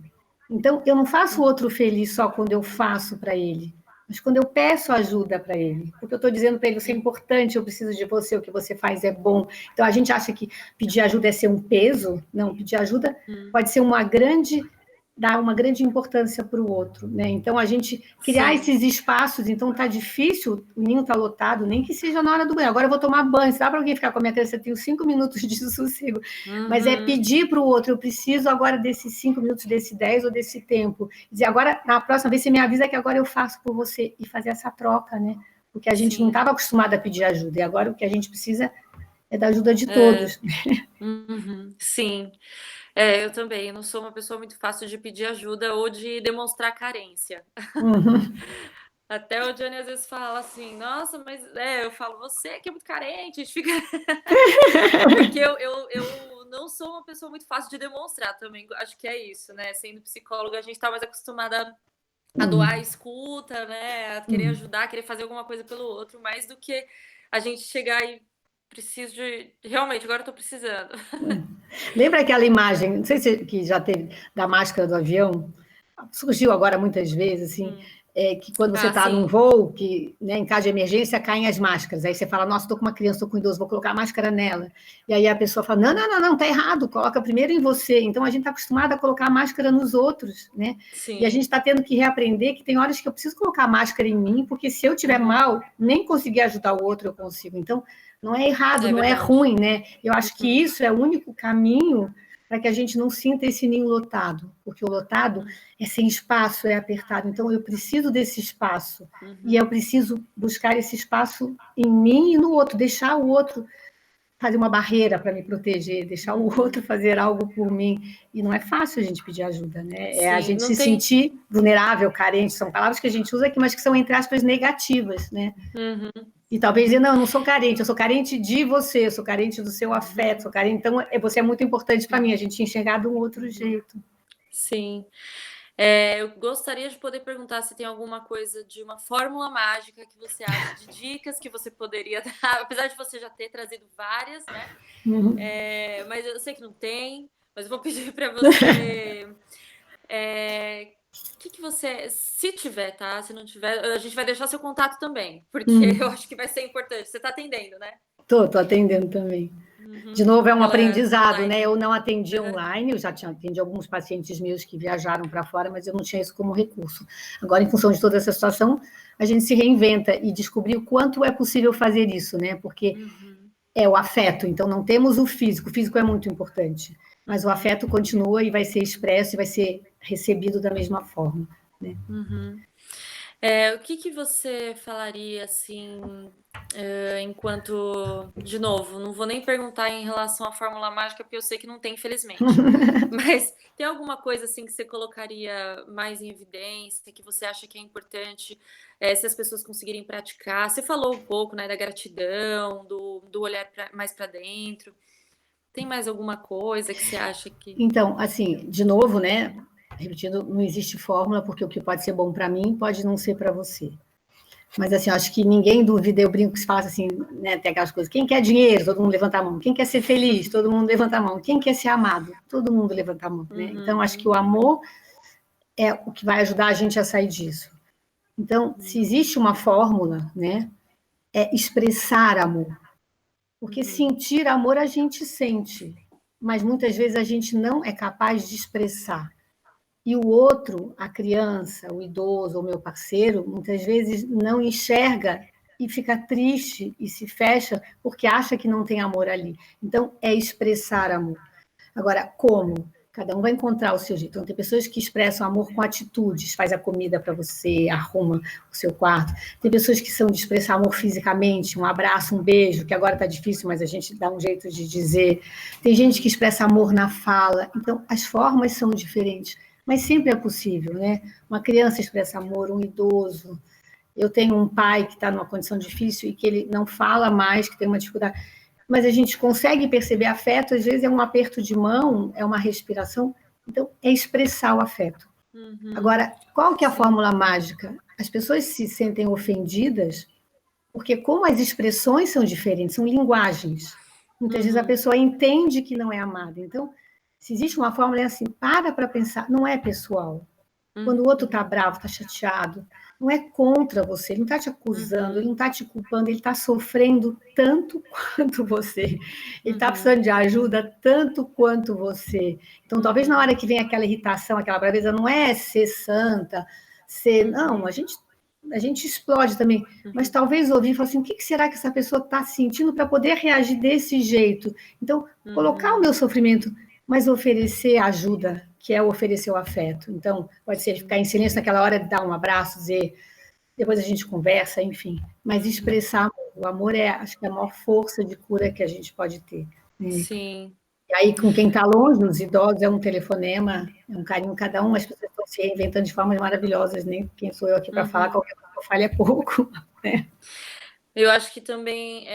Então, eu não faço o outro feliz só quando eu faço para ele, mas quando eu peço ajuda para ele. Porque eu estou dizendo para ele, você é importante, eu preciso de você, o que você faz é bom. Então, a gente acha que pedir ajuda é ser um peso. Não, pedir ajuda pode ser dar uma grande importância para o outro, né? Então, a gente criar esses espaços, então está difícil, o ninho está lotado, nem que seja na hora do banho. Agora eu vou tomar banho, se dá para alguém ficar com a minha criança, eu tenho 5 minutos de sossego. Mas é pedir para o outro, eu preciso agora desses 5 minutos, desse 10 ou desse tempo. Dizer, agora, na próxima vez, você me avisa que agora eu faço por você, e fazer essa troca, né? Porque a gente não estava acostumado a pedir ajuda, e agora o que a gente precisa é da ajuda de todos. Sim. Eu também. Eu não sou uma pessoa muito fácil de pedir ajuda ou de demonstrar carência. Até o Johnny às vezes fala assim, nossa, mas eu falo, você que é muito carente, a gente fica... Porque eu não sou uma pessoa muito fácil de demonstrar também, acho que é isso, né? Sendo psicóloga, a gente tá mais acostumada a doar a escuta, né? A querer ajudar, a querer fazer alguma coisa pelo outro, mais do que a gente chegar e preciso de... Realmente, agora eu tô precisando. Lembra aquela imagem, não sei se que já teve, da máscara do avião? Surgiu agora muitas vezes, assim, que quando você está num voo, que né, em caso de emergência caem as máscaras, aí você fala, nossa, estou com uma criança, estou com um idoso, vou colocar a máscara nela. E aí a pessoa fala, não, tá errado, coloca primeiro em você. Então a gente está acostumado a colocar a máscara nos outros, né? Sim. E a gente está tendo que reaprender que tem horas que eu preciso colocar a máscara em mim, porque se eu estiver mal, nem conseguir ajudar o outro eu consigo. Então, não é errado, não é ruim, né? Eu acho que isso é o único caminho para que a gente não sinta esse ninho lotado, porque o lotado é sem espaço, é apertado. Então, eu preciso desse espaço, e eu preciso buscar esse espaço em mim e no outro, deixar o outro fazer uma barreira para me proteger, deixar o outro fazer algo por mim. E não é fácil a gente pedir ajuda, né? Sim, a gente se sentir vulnerável, carente, são palavras que a gente usa aqui, mas que são, entre aspas, negativas, né? E talvez dizer, não, eu não sou carente, eu sou carente de você, eu sou carente do seu afeto, sou carente, então você é muito importante para mim, a gente enxergar de um outro jeito. Sim. Eu gostaria de poder perguntar se tem alguma coisa de uma fórmula mágica que você acha, de dicas que você poderia dar, apesar de você já ter trazido várias, né? Uhum. Mas eu sei que não tem, mas eu vou pedir para você. Que você, se tiver, tá? Se não tiver, a gente vai deixar seu contato também, porque eu acho que vai ser importante. Você tá atendendo, né? Tô atendendo também. De Uhum. novo, é um Pela aprendizado, né? online. Eu não atendi Uhum. online, eu já tinha atendi alguns pacientes meus que viajaram para fora, mas eu não tinha isso como recurso. Agora, em função de toda essa situação, a gente se reinventa e descobrir o quanto é possível fazer isso, né? Porque Uhum. é o afeto, então não temos o físico é muito importante, mas o Uhum. afeto continua e vai ser expresso e vai ser recebido da mesma forma, né? Uhum. O que você falaria assim, enquanto, de novo, não vou nem perguntar em relação à fórmula mágica, porque eu sei que não tem, infelizmente. Mas tem alguma coisa assim que você colocaria mais em evidência, que você acha que é importante, se as pessoas conseguirem praticar? Você falou um pouco, né, da gratidão, do olhar mais para dentro. Tem mais alguma coisa que você acha que. Então, assim, de novo, né? Repetindo, não existe fórmula, porque o que pode ser bom para mim pode não ser para você. Mas, assim, eu acho que ninguém duvida, eu brinco que se fala assim, né? Tem aquelas coisas, quem quer dinheiro? Todo mundo levanta a mão. Quem quer ser feliz? Todo mundo levanta a mão. Quem quer ser amado? Todo mundo levanta a mão, né? Então, acho que Uhum. o amor é o que vai ajudar a gente a sair disso. Então, se existe uma fórmula, né? É expressar amor. Porque Uhum. sentir amor a gente sente, mas muitas vezes a gente não é capaz de expressar. E o outro, a criança, o idoso, o meu parceiro, muitas vezes não enxerga e fica triste e se fecha porque acha que não tem amor ali. Então, é expressar amor. Agora, como? Cada um vai encontrar o seu jeito. Então, tem pessoas que expressam amor com atitudes, faz a comida para você, arruma o seu quarto. Tem pessoas que são de expressar amor fisicamente, um abraço, um beijo, que agora está difícil, mas a gente dá um jeito de dizer. Tem gente que expressa amor na fala. Então, as formas são diferentes, mas sempre é possível, né? Uma criança expressa amor, um idoso. Eu tenho um pai que está numa condição difícil e que ele não fala mais, que tem uma dificuldade, mas a gente consegue perceber afeto, às vezes é um aperto de mão, é uma respiração, então é expressar o afeto. Uhum. Agora, qual que é a Sim. fórmula mágica? As pessoas se sentem ofendidas porque como as expressões são diferentes, são linguagens. Muitas vezes a Uhum. pessoa entende que não é amada. Então, se existe uma fórmula, é assim, para pensar, não é pessoal. Quando o outro está Uhum. bravo, está chateado, não é contra você, ele não está te acusando, ele Uhum. não está te culpando, ele está sofrendo tanto quanto você. Ele está Uhum. precisando de ajuda tanto quanto você. Então, talvez na Uhum. hora que vem aquela irritação, aquela braveza, não é ser santa, ser. Não, Uhum. a gente explode também. Mas Uhum. talvez ouvir e falar assim: o que será que essa pessoa está sentindo para poder reagir desse jeito? Então, colocar o Uhum. meu sofrimento, mas oferecer ajuda, que é oferecer o afeto. Então, pode ser ficar Sim. em silêncio naquela hora, dar um abraço, dizer, depois a gente conversa, enfim. Mas Uhum. expressar amor. O amor é, acho que é a maior força de cura que a gente pode ter. Né? Sim. E aí, com quem está longe, os idosos, é um telefonema, é um carinho cada um, as pessoas estão se reinventando de formas maravilhosas, nem quem sou eu aqui para falar, Uhum. qualquer coisa que eu fale é pouco. Né? Eu acho que também,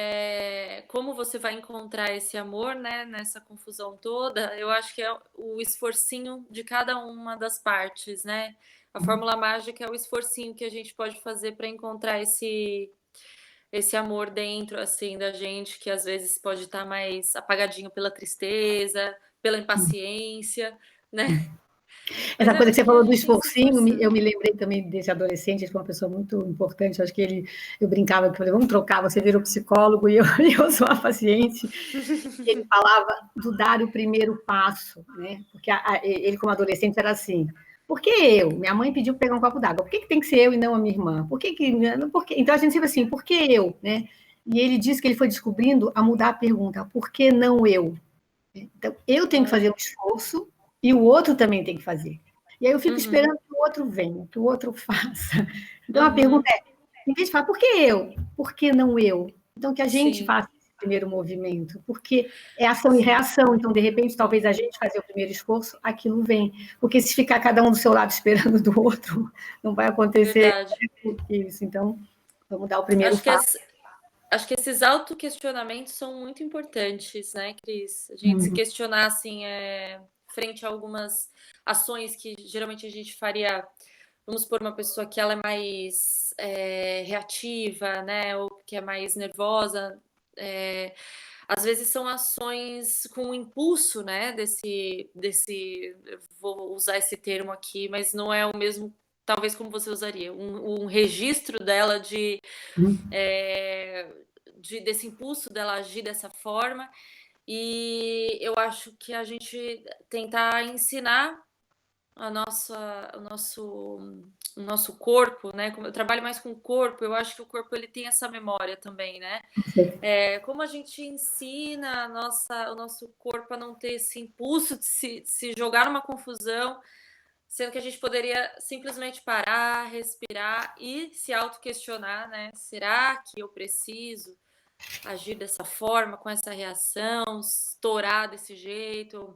como você vai encontrar esse amor, né, nessa confusão toda, eu acho que é o esforcinho de cada uma das partes, né? A fórmula mágica é o esforcinho que a gente pode fazer para encontrar esse amor dentro, assim, da gente, que às vezes pode estar mais apagadinho pela tristeza, pela impaciência, né? Mas Essa eu coisa que acho você que a falou do gente tem que se esforcinho, esforçar. eu me lembrei também desse adolescente, ele foi uma pessoa muito importante, acho que ele, eu brincava, eu falei, vamos trocar, você vira o psicólogo e eu, eu sou a paciente, ele falava do dar o primeiro passo, né? Porque ele, como adolescente, era assim. Por que eu? Minha mãe pediu para pegar um copo d'água. Por que tem que ser eu e não a minha irmã? Por que? Então a gente sempre assim, por que eu? Né? E ele disse que ele foi descobrindo a mudar a pergunta, por que não eu? Então, eu tenho que fazer Olha. um esforço e o outro também tem que fazer. E aí eu fico Uhum, esperando que o outro venha, que o outro faça. Então a pergunta uhum, é, em vez de falar, por que eu? Por que não eu? Então que a gente sim, faça esse primeiro movimento, porque é ação e sim, reação, então de repente talvez a uhum, gente fazer o primeiro esforço, aquilo vem. Porque se ficar cada um do seu lado esperando do outro, não vai acontecer verdade. isso. Então, vamos dar o primeiro Acho que, passo. acho que esses autoquestionamentos são muito importantes, né, Cris? A gente se Uhum. questionar assim, frente a algumas ações que geralmente a gente faria, vamos supor, uma pessoa que ela é mais reativa, né, ou que é mais nervosa, às vezes são ações com impulso, né, vou usar esse termo aqui, mas não é o mesmo, talvez, como você usaria, um registro dela desse impulso dela agir dessa forma. E eu acho que a gente tentar ensinar o nosso corpo, né? Como eu trabalho mais com o corpo, eu acho que o corpo ele tem essa memória também, né? Como a gente ensina o nosso corpo a não ter esse impulso de se jogar numa confusão, sendo que a gente poderia simplesmente parar, respirar e se auto-questionar, né? Será que eu preciso agir dessa forma, com essa reação, estourar desse jeito?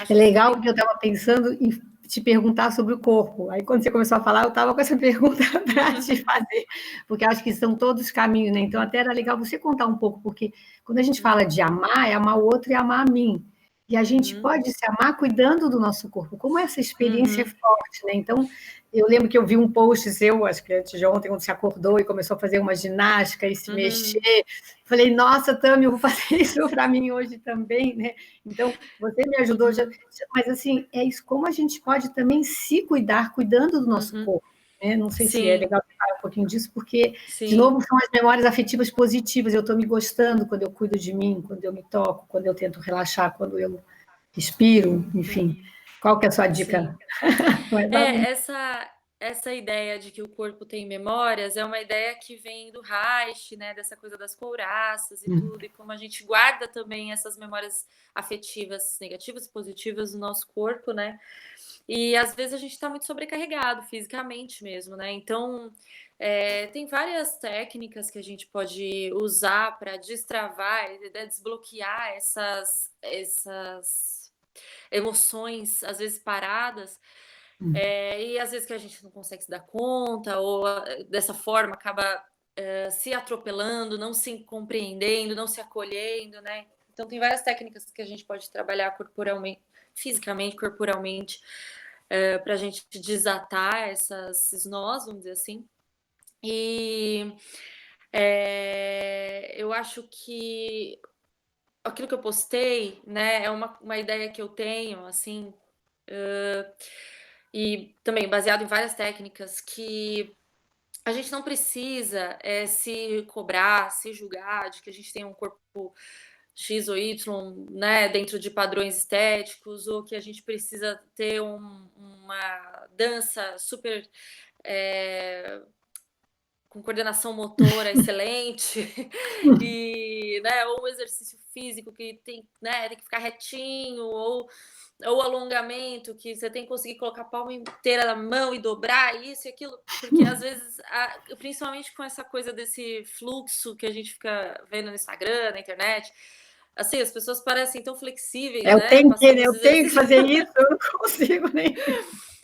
É legal que eu estava pensando em te perguntar sobre o corpo. Aí, quando você começou a falar, eu estava com essa pergunta para te fazer, porque acho que são todos caminhos, né? Então, até era legal você contar um pouco, porque quando a gente fala de amar, é amar o outro e amar a mim. E a gente pode se amar cuidando do nosso corpo. Como essa experiência é forte, né? Então, eu lembro que eu vi um post seu, acho que antes de ontem, quando você acordou e começou a fazer uma ginástica e se mexer. Falei, nossa, Tami, eu vou fazer isso para mim hoje também, né? Então, você me ajudou, mas assim, é isso, como a gente pode também se cuidar, cuidando do nosso corpo. Né? Não sei se é legal falar um pouquinho disso, porque, de novo, são as memórias afetivas positivas. Eu estou me gostando quando eu cuido de mim, quando eu me toco, quando eu tento relaxar, quando eu respiro, enfim. Qual que é a sua dica? Essa ideia de que o corpo tem memórias é uma ideia que vem do Reich, né, dessa coisa das couraças e tudo, e como a gente guarda também essas memórias afetivas negativas e positivas no nosso corpo, né? E às vezes a gente está muito sobrecarregado fisicamente mesmo, né? Então tem várias técnicas que a gente pode usar para destravar, desbloquear essas emoções, às vezes paradas, e às vezes que a gente não consegue se dar conta, ou dessa forma acaba se atropelando, não se compreendendo, não se acolhendo, né? Então tem várias técnicas que a gente pode trabalhar corporalmente, fisicamente, corporalmente, para a gente desatar esses nós, vamos dizer assim. E eu acho que aquilo que eu postei, né, é uma ideia que eu tenho, assim, e também baseado em várias técnicas, que a gente não precisa se cobrar, se julgar de que a gente tem um corpo X ou Y, né, dentro de padrões estéticos, ou que a gente precisa ter uma dança super com coordenação motora excelente e, né, ou um exercício físico que tem, né, tem que ficar retinho, ou alongamento, que você tem que conseguir colocar a palma inteira na mão e dobrar isso e aquilo, porque às vezes, principalmente com essa coisa desse fluxo que a gente fica vendo no Instagram, na internet, assim, as pessoas parecem tão flexíveis, Eu né? tenho que, né? Eu tenho que Exercícios. fazer isso, eu não consigo nem.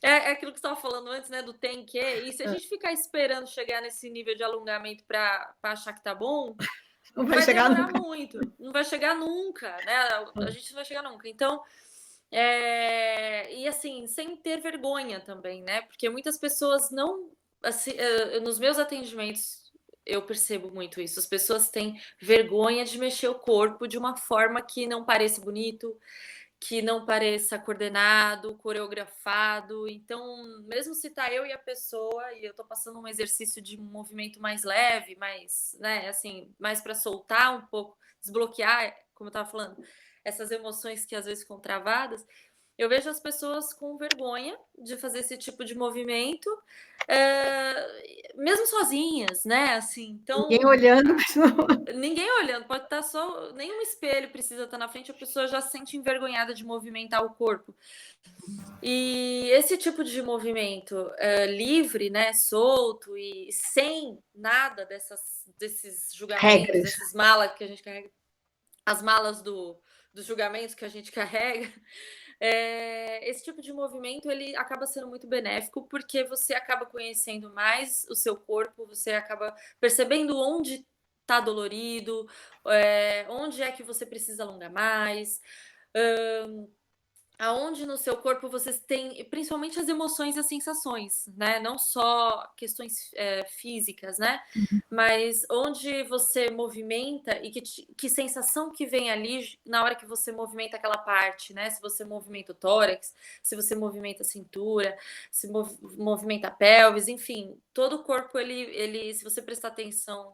É aquilo que você estava falando antes, né? Do tem que. E se a gente ficar esperando chegar nesse nível de alongamento para achar que tá bom, Não vai vai chegar demorar nunca. muito. Não vai chegar nunca, né? A gente não vai chegar nunca. Então, e assim, sem ter vergonha também, né? Porque muitas pessoas não. Assim, nos meus atendimentos, eu percebo muito isso. As pessoas têm vergonha de mexer o corpo de uma forma que não pareça bonito, que não pareça coordenado, coreografado. Então, mesmo se tá eu e a pessoa e eu tô passando um exercício de um movimento mais leve, mais, né, assim, mais para soltar um pouco, desbloquear, como eu tava falando, essas emoções que às vezes ficam travadas, eu vejo as pessoas com vergonha de fazer esse tipo de movimento, mesmo sozinhas, né? Assim, Ninguém então olhando, mas não. ninguém olhando, pode estar só. Nenhum espelho precisa estar na frente, a pessoa já se sente envergonhada de movimentar o corpo. E esse tipo de movimento livre, né, solto e sem nada desses julgamentos, Regras. desses malas que a gente carrega, as malas dos julgamentos que a gente carrega, esse tipo de movimento ele acaba sendo muito benéfico porque você acaba conhecendo mais o seu corpo, você acaba percebendo onde está dolorido, onde é que você precisa alongar mais, aonde no seu corpo vocês têm, principalmente as emoções e as sensações, né? Não só questões físicas, né? Mas onde você movimenta e que sensação que vem ali na hora que você movimenta aquela parte, né? Se você movimenta o tórax, se você movimenta a cintura, se movimenta a pelvis, enfim, todo o corpo, se você prestar atenção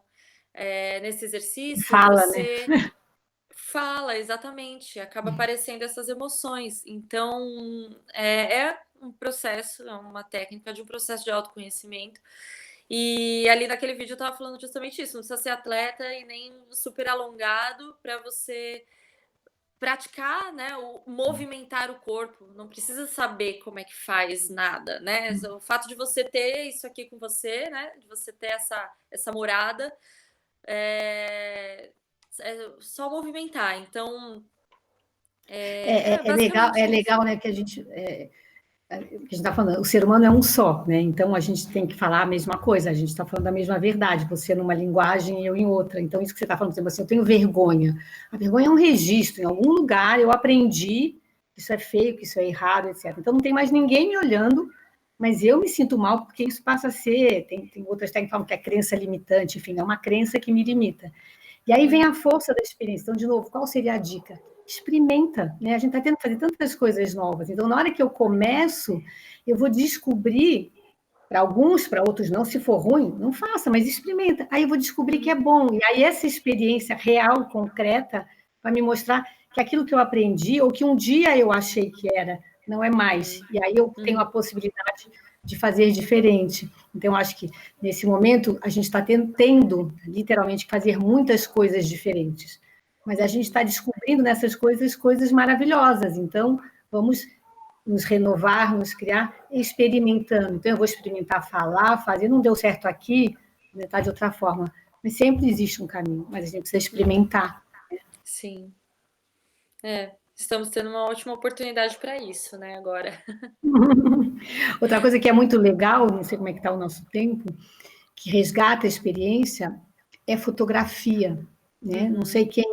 nesse exercício, Fala, né? você fala, exatamente, acaba aparecendo essas emoções. Então, é um processo, é uma técnica de um processo de autoconhecimento. E ali naquele vídeo eu estava falando justamente isso, não precisa ser atleta e nem super alongado para você praticar, né, o movimentar o corpo, não precisa saber como é que faz nada, né? O fato de você ter isso aqui com você, né, de você ter essa morada, é, só movimentar. Então, É basicamente isso. legal, né, que a gente está falando, o ser humano é um só, né? Então a gente tem que falar a mesma coisa, a gente está falando a mesma verdade, você numa linguagem e eu em outra. Então, isso que você está falando, por exemplo, assim, eu tenho vergonha. A vergonha é um registro, em algum lugar eu aprendi que isso é feio, que isso é errado, etc. Então não tem mais ninguém me olhando, mas eu me sinto mal porque isso passa a ser. Tem outras técnicas que falam que é crença limitante, enfim, é uma crença que me limita. E aí vem a força da experiência. Então, de novo, qual seria a dica? Experimenta, né? A gente está tendo que fazer tantas coisas novas. Então, na hora que eu começo, eu vou descobrir, para alguns, para outros não, se for ruim, não faça, mas experimenta. Aí eu vou descobrir que é bom. E aí essa experiência real, concreta, vai me mostrar que aquilo que eu aprendi, ou que um dia eu achei que era, não é mais. E aí eu tenho a possibilidade de fazer diferente. Então, acho que nesse momento a gente está tendo, literalmente, que fazer muitas coisas diferentes. Mas a gente está descobrindo nessas coisas coisas maravilhosas. Então, vamos nos renovar, nos criar, experimentando. Então, eu vou experimentar falar, fazer, não deu certo aqui, vou tentar de outra forma. Mas sempre existe um caminho, mas a gente precisa experimentar. Sim. Estamos tendo uma ótima oportunidade para isso, né, agora. Outra coisa que é muito legal, não sei como é que está o nosso tempo, que resgata a experiência, é fotografia. Né? Não sei quem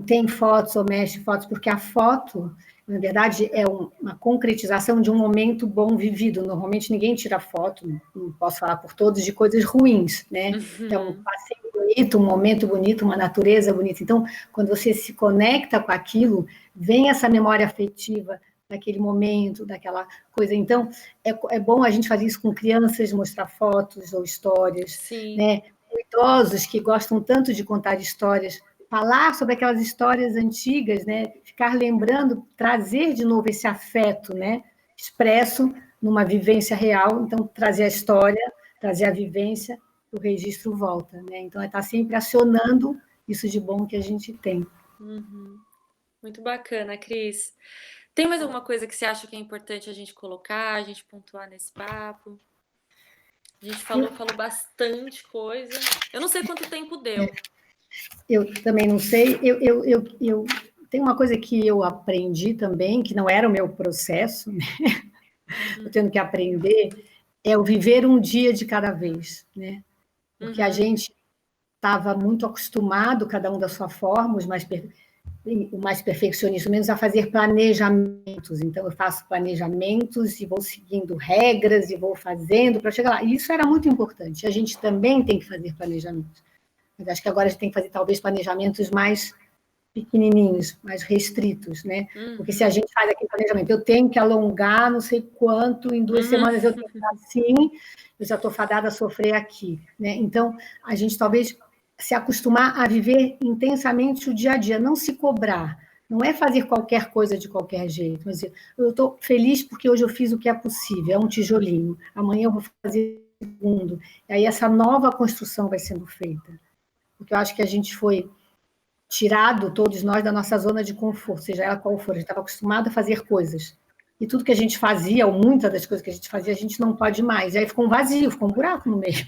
tem fotos ou mexe fotos, porque a foto, na verdade, é uma concretização de um momento bom vivido. Normalmente ninguém tira foto, não posso falar por todos, de coisas ruins, né? Então, um passeio bonito, um momento bonito, uma natureza bonita. Então, quando você se conecta com aquilo, vem essa memória afetiva daquele momento, daquela coisa. Então, é bom a gente fazer isso com crianças, mostrar fotos ou histórias, Sim. né? Idosos que gostam tanto de contar histórias, falar sobre aquelas histórias antigas, né? Ficar lembrando, trazer de novo esse afeto, né? Expresso numa vivência real. Então, trazer a história, trazer a vivência, o registro volta. Né? Então, é estar sempre acionando isso de bom que a gente tem. Muito bacana, Cris. Tem mais alguma coisa que você acha que é importante a gente colocar, a gente pontuar nesse papo? A gente falou bastante coisa. Eu não sei quanto tempo deu. Eu também não sei. Eu tem uma coisa que eu aprendi também, que não era o meu processo, né? Estou tendo que aprender, é o viver um dia de cada vez, né? Porque a gente estava muito acostumado, cada um da sua forma, o mais perfeccionista menos, a fazer planejamentos. Então, eu faço planejamentos e vou seguindo regras e vou fazendo para chegar lá. E isso era muito importante. A gente também tem que fazer planejamentos. Mas acho que agora a gente tem que fazer, talvez, planejamentos mais pequenininhos, mais restritos, né? Porque se a gente faz aquele planejamento, eu tenho que alongar não sei quanto, em 2 semanas eu tenho que estar assim, eu já estou fadada a sofrer aqui, né? Então, a gente talvez se acostumar a viver intensamente o dia a dia, não se cobrar, não é fazer qualquer coisa de qualquer jeito, mas eu estou feliz porque hoje eu fiz o que é possível, é um tijolinho, amanhã eu vou fazer o segundo, e aí essa nova construção vai sendo feita, porque eu acho que a gente foi tirado, todos nós, da nossa zona de conforto, seja ela qual for. A gente estava acostumado a fazer coisas. E tudo que a gente fazia, ou muitas das coisas que a gente fazia, a gente não pode mais. E aí ficou um vazio, ficou um buraco no meio.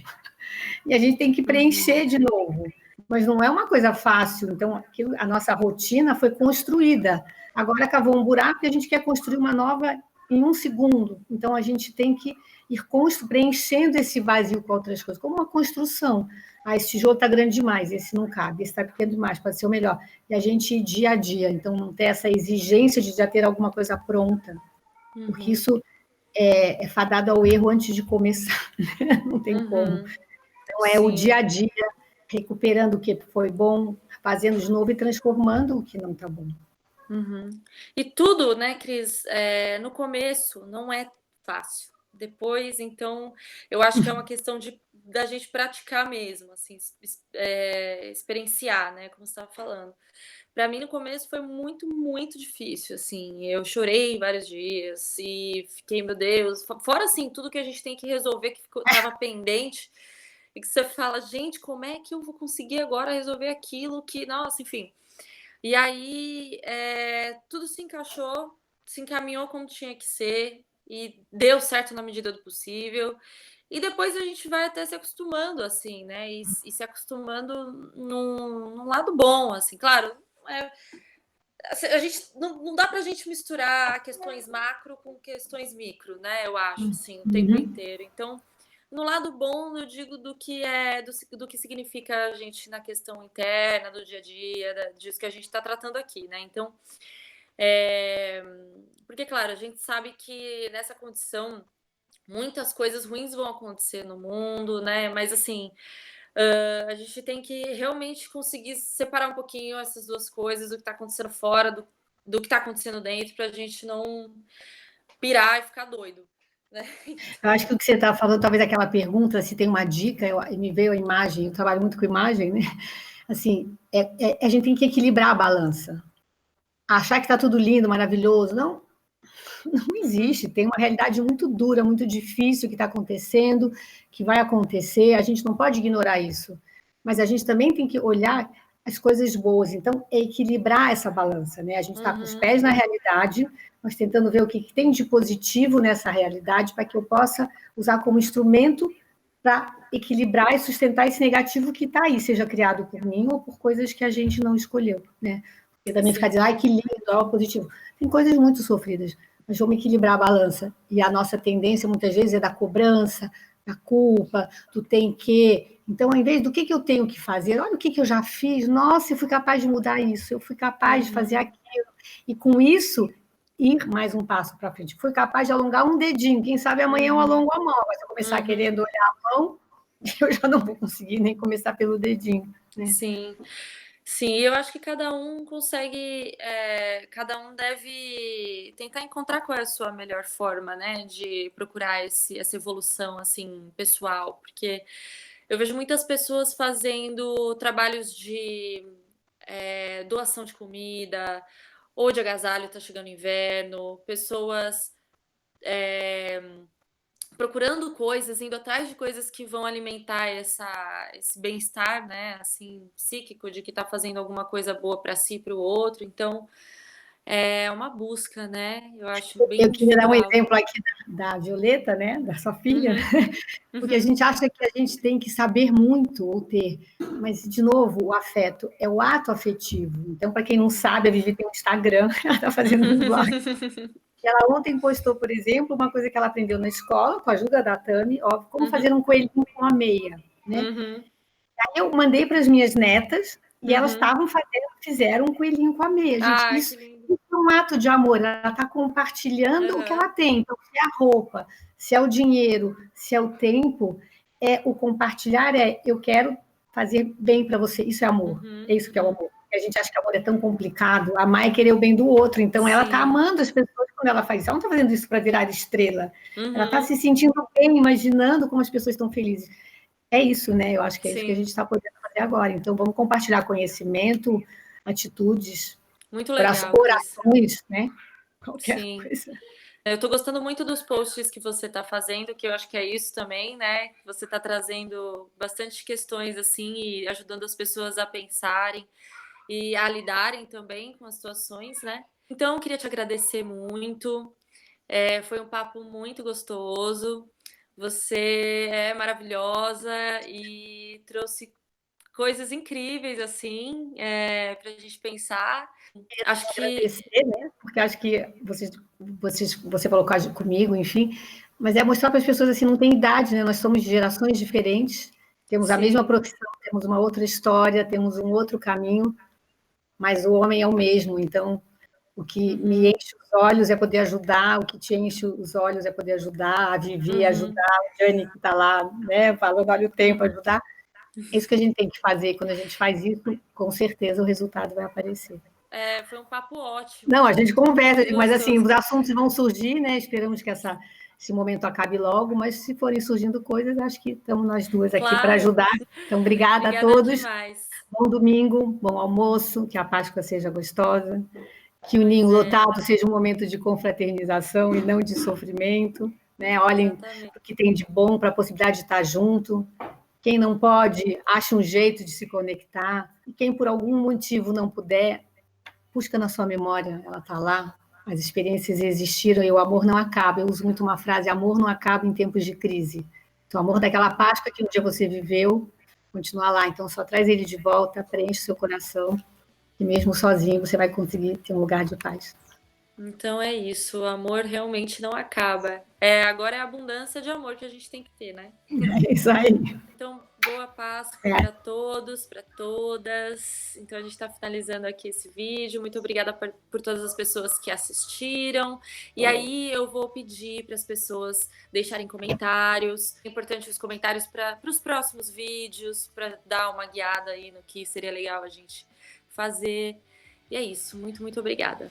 E a gente tem que preencher de novo. Mas não é uma coisa fácil. Então, a nossa rotina foi construída. Agora cavou um buraco e a gente quer construir uma nova em um segundo. Então, a gente tem que ir preenchendo esse vazio com outras coisas, como uma construção. Ah, esse tijolo está grande demais, esse não cabe, esse está pequeno demais, pode ser o melhor. E a gente ir dia a dia, então não ter essa exigência de já ter alguma coisa pronta, porque isso é fadado ao erro antes de começar, né? Não tem como. Então é o dia a dia, recuperando o que foi bom, fazendo de novo e transformando o que não está bom. E tudo, né, Cris, no começo não é fácil. Depois, então, eu acho que é uma questão da gente praticar mesmo, assim, experienciar, né, como você estava falando. Para mim, no começo foi muito, muito difícil, assim. Eu chorei vários dias e fiquei, meu Deus, fora assim, tudo que a gente tem que resolver que estava pendente e que você fala, gente, como é que eu vou conseguir agora resolver aquilo que, nossa, enfim. E aí tudo se encaixou, se encaminhou como tinha que ser e deu certo na medida do possível. E depois a gente vai até se acostumando, assim, né? E se acostumando num lado bom, assim. Claro, a gente não dá pra gente misturar questões macro com questões micro, né? Eu acho, assim, o tempo inteiro. Então, no lado bom, eu digo do que significa a gente na questão interna, do dia a dia, disso que a gente está tratando aqui, né? Então, porque, claro, a gente sabe que nessa condição muitas coisas ruins vão acontecer no mundo, né? Mas, assim, a gente tem que realmente conseguir separar um pouquinho essas duas coisas, o que está acontecendo fora, do que está acontecendo dentro, para a gente não pirar e ficar doido. Né? Eu acho que o que você está falando, talvez aquela pergunta, se tem uma dica, me veio a imagem, eu trabalho muito com imagem, né? Assim, a gente tem que equilibrar a balança. Achar que está tudo lindo, maravilhoso, não existe. Tem uma realidade muito dura, muito difícil que está acontecendo, que vai acontecer, a gente não pode ignorar isso. Mas a gente também tem que olhar as coisas boas. Então, é equilibrar essa balança, né? A gente está com os pés na realidade, mas tentando ver o que tem de positivo nessa realidade para que eu possa usar como instrumento para equilibrar e sustentar esse negativo que está aí, seja criado por mim ou por coisas que a gente não escolheu, né? Porque também ficar dizendo, ai, que lindo, algo positivo. Tem coisas muito sofridas, mas vamos equilibrar a balança. E a nossa tendência, muitas vezes, é da cobrança, da culpa, do tem que. Então, ao invés do que eu tenho que fazer, olha o que eu já fiz, nossa, eu fui capaz de mudar isso, eu fui capaz de fazer aquilo. E com isso, ir mais um passo para frente. Fui capaz de alongar um dedinho, quem sabe amanhã eu alongo a mão, mas se eu começar querendo olhar a mão, eu já não vou conseguir nem começar pelo dedinho. Né? Sim. Sim, eu acho que cada um consegue, cada um deve tentar encontrar qual é a sua melhor forma, né, de procurar essa evolução, assim, pessoal, porque eu vejo muitas pessoas fazendo trabalhos de doação de comida, ou de agasalho, tá chegando inverno, pessoas procurando coisas, indo atrás de coisas que vão alimentar esse bem-estar, né, assim, psíquico, de que tá fazendo alguma coisa boa para si e para o outro. Então, é uma busca, né? Eu acho bem Eu queria dar um individual. exemplo aqui da Violeta, né, da sua filha, porque a gente acha que a gente tem que saber muito ou ter, mas, de novo, o afeto é o ato afetivo. Então, para quem não sabe, a Vivi tem um Instagram, ela está fazendo um blog. E ela ontem postou, por exemplo, uma coisa que ela aprendeu na escola, com a ajuda da Tami, óbvio, como fazer um coelhinho com a meia, né? Aí eu mandei para as minhas netas e elas fizeram um coelhinho com a meia. Gente, Ai, que isso lindo. é um ato de amor. Ela está compartilhando o que ela tem. Então, se é a roupa, se é o dinheiro, se é o tempo, o compartilhar eu quero fazer bem para você. Isso é amor. É isso que é o amor. A gente acha que amor é tão complicado. Amar é querer o bem do outro. Então, ela está amando as pessoas quando ela faz isso. Ela não está fazendo isso para virar estrela. Ela está se sentindo bem, imaginando como as pessoas estão felizes. É isso, né? Eu acho que é isso que a gente está podendo fazer agora. Então, vamos compartilhar conhecimento, atitudes, Muito legal, Cris. orações, né? Qualquer Sim. coisa. Eu estou gostando muito dos posts que você está fazendo, que eu acho que é isso também, né? Você está trazendo bastante questões assim e ajudando as pessoas a pensarem e a lidarem também com as situações, né? Então, eu queria te agradecer muito. Foi um papo muito gostoso. Você é maravilhosa e trouxe coisas incríveis assim para a gente pensar. Acho que Agradecer, né? Porque acho que você falou comigo, enfim, Mas é mostrar para as pessoas assim, não tem idade, né? Nós somos de gerações diferentes, temos a mesma Sim. profissão, temos uma outra história, temos um outro caminho, mas o homem é o mesmo. Então, o que me Uhum. enche os olhos é poder ajudar, o que te enche os olhos é poder ajudar, a Vivi Uhum. ajudar, o Jane que está lá, né, falando, olha o tempo, ajudar. É isso que a gente tem que fazer. Quando a gente faz isso, com certeza o resultado vai aparecer. Foi um papo ótimo, Não, a gente conversa, muito mas assim, gostoso. os assuntos vão surgir, né? Esperamos que esse momento acabe logo, mas se forem surgindo coisas, acho que estamos nós duas aqui para Claro, ajudar. Então, obrigada a obrigada todos. demais. Bom domingo, bom almoço, que a Páscoa seja gostosa, que o ninho Pois é, lotado seja um momento de confraternização e não de sofrimento. Né? Olhem exatamente. o que tem de bom para a possibilidade de estar junto. Quem não pode, acha um jeito de se conectar. E quem por algum motivo não puder, busca na sua memória, ela está lá. As experiências existiram e o amor não acaba. Eu uso muito uma frase: amor não acaba em tempos de crise. Então, o amor daquela Páscoa que um dia você viveu, continua lá. Então, só traz ele de volta, preenche seu coração, e mesmo sozinho você vai conseguir ter um lugar de paz. Então é isso, o amor realmente não acaba. Agora é a abundância de amor que a gente tem que ter, né? É isso aí. Então, boa Páscoa É. para todos, para todas. Então, a gente está finalizando aqui esse vídeo. Muito obrigada por todas as pessoas que assistiram. E aí, eu vou pedir para as pessoas deixarem comentários. É importante os comentários para os próximos vídeos, para dar uma guiada aí no que seria legal a gente fazer. E é isso. Muito, muito obrigada.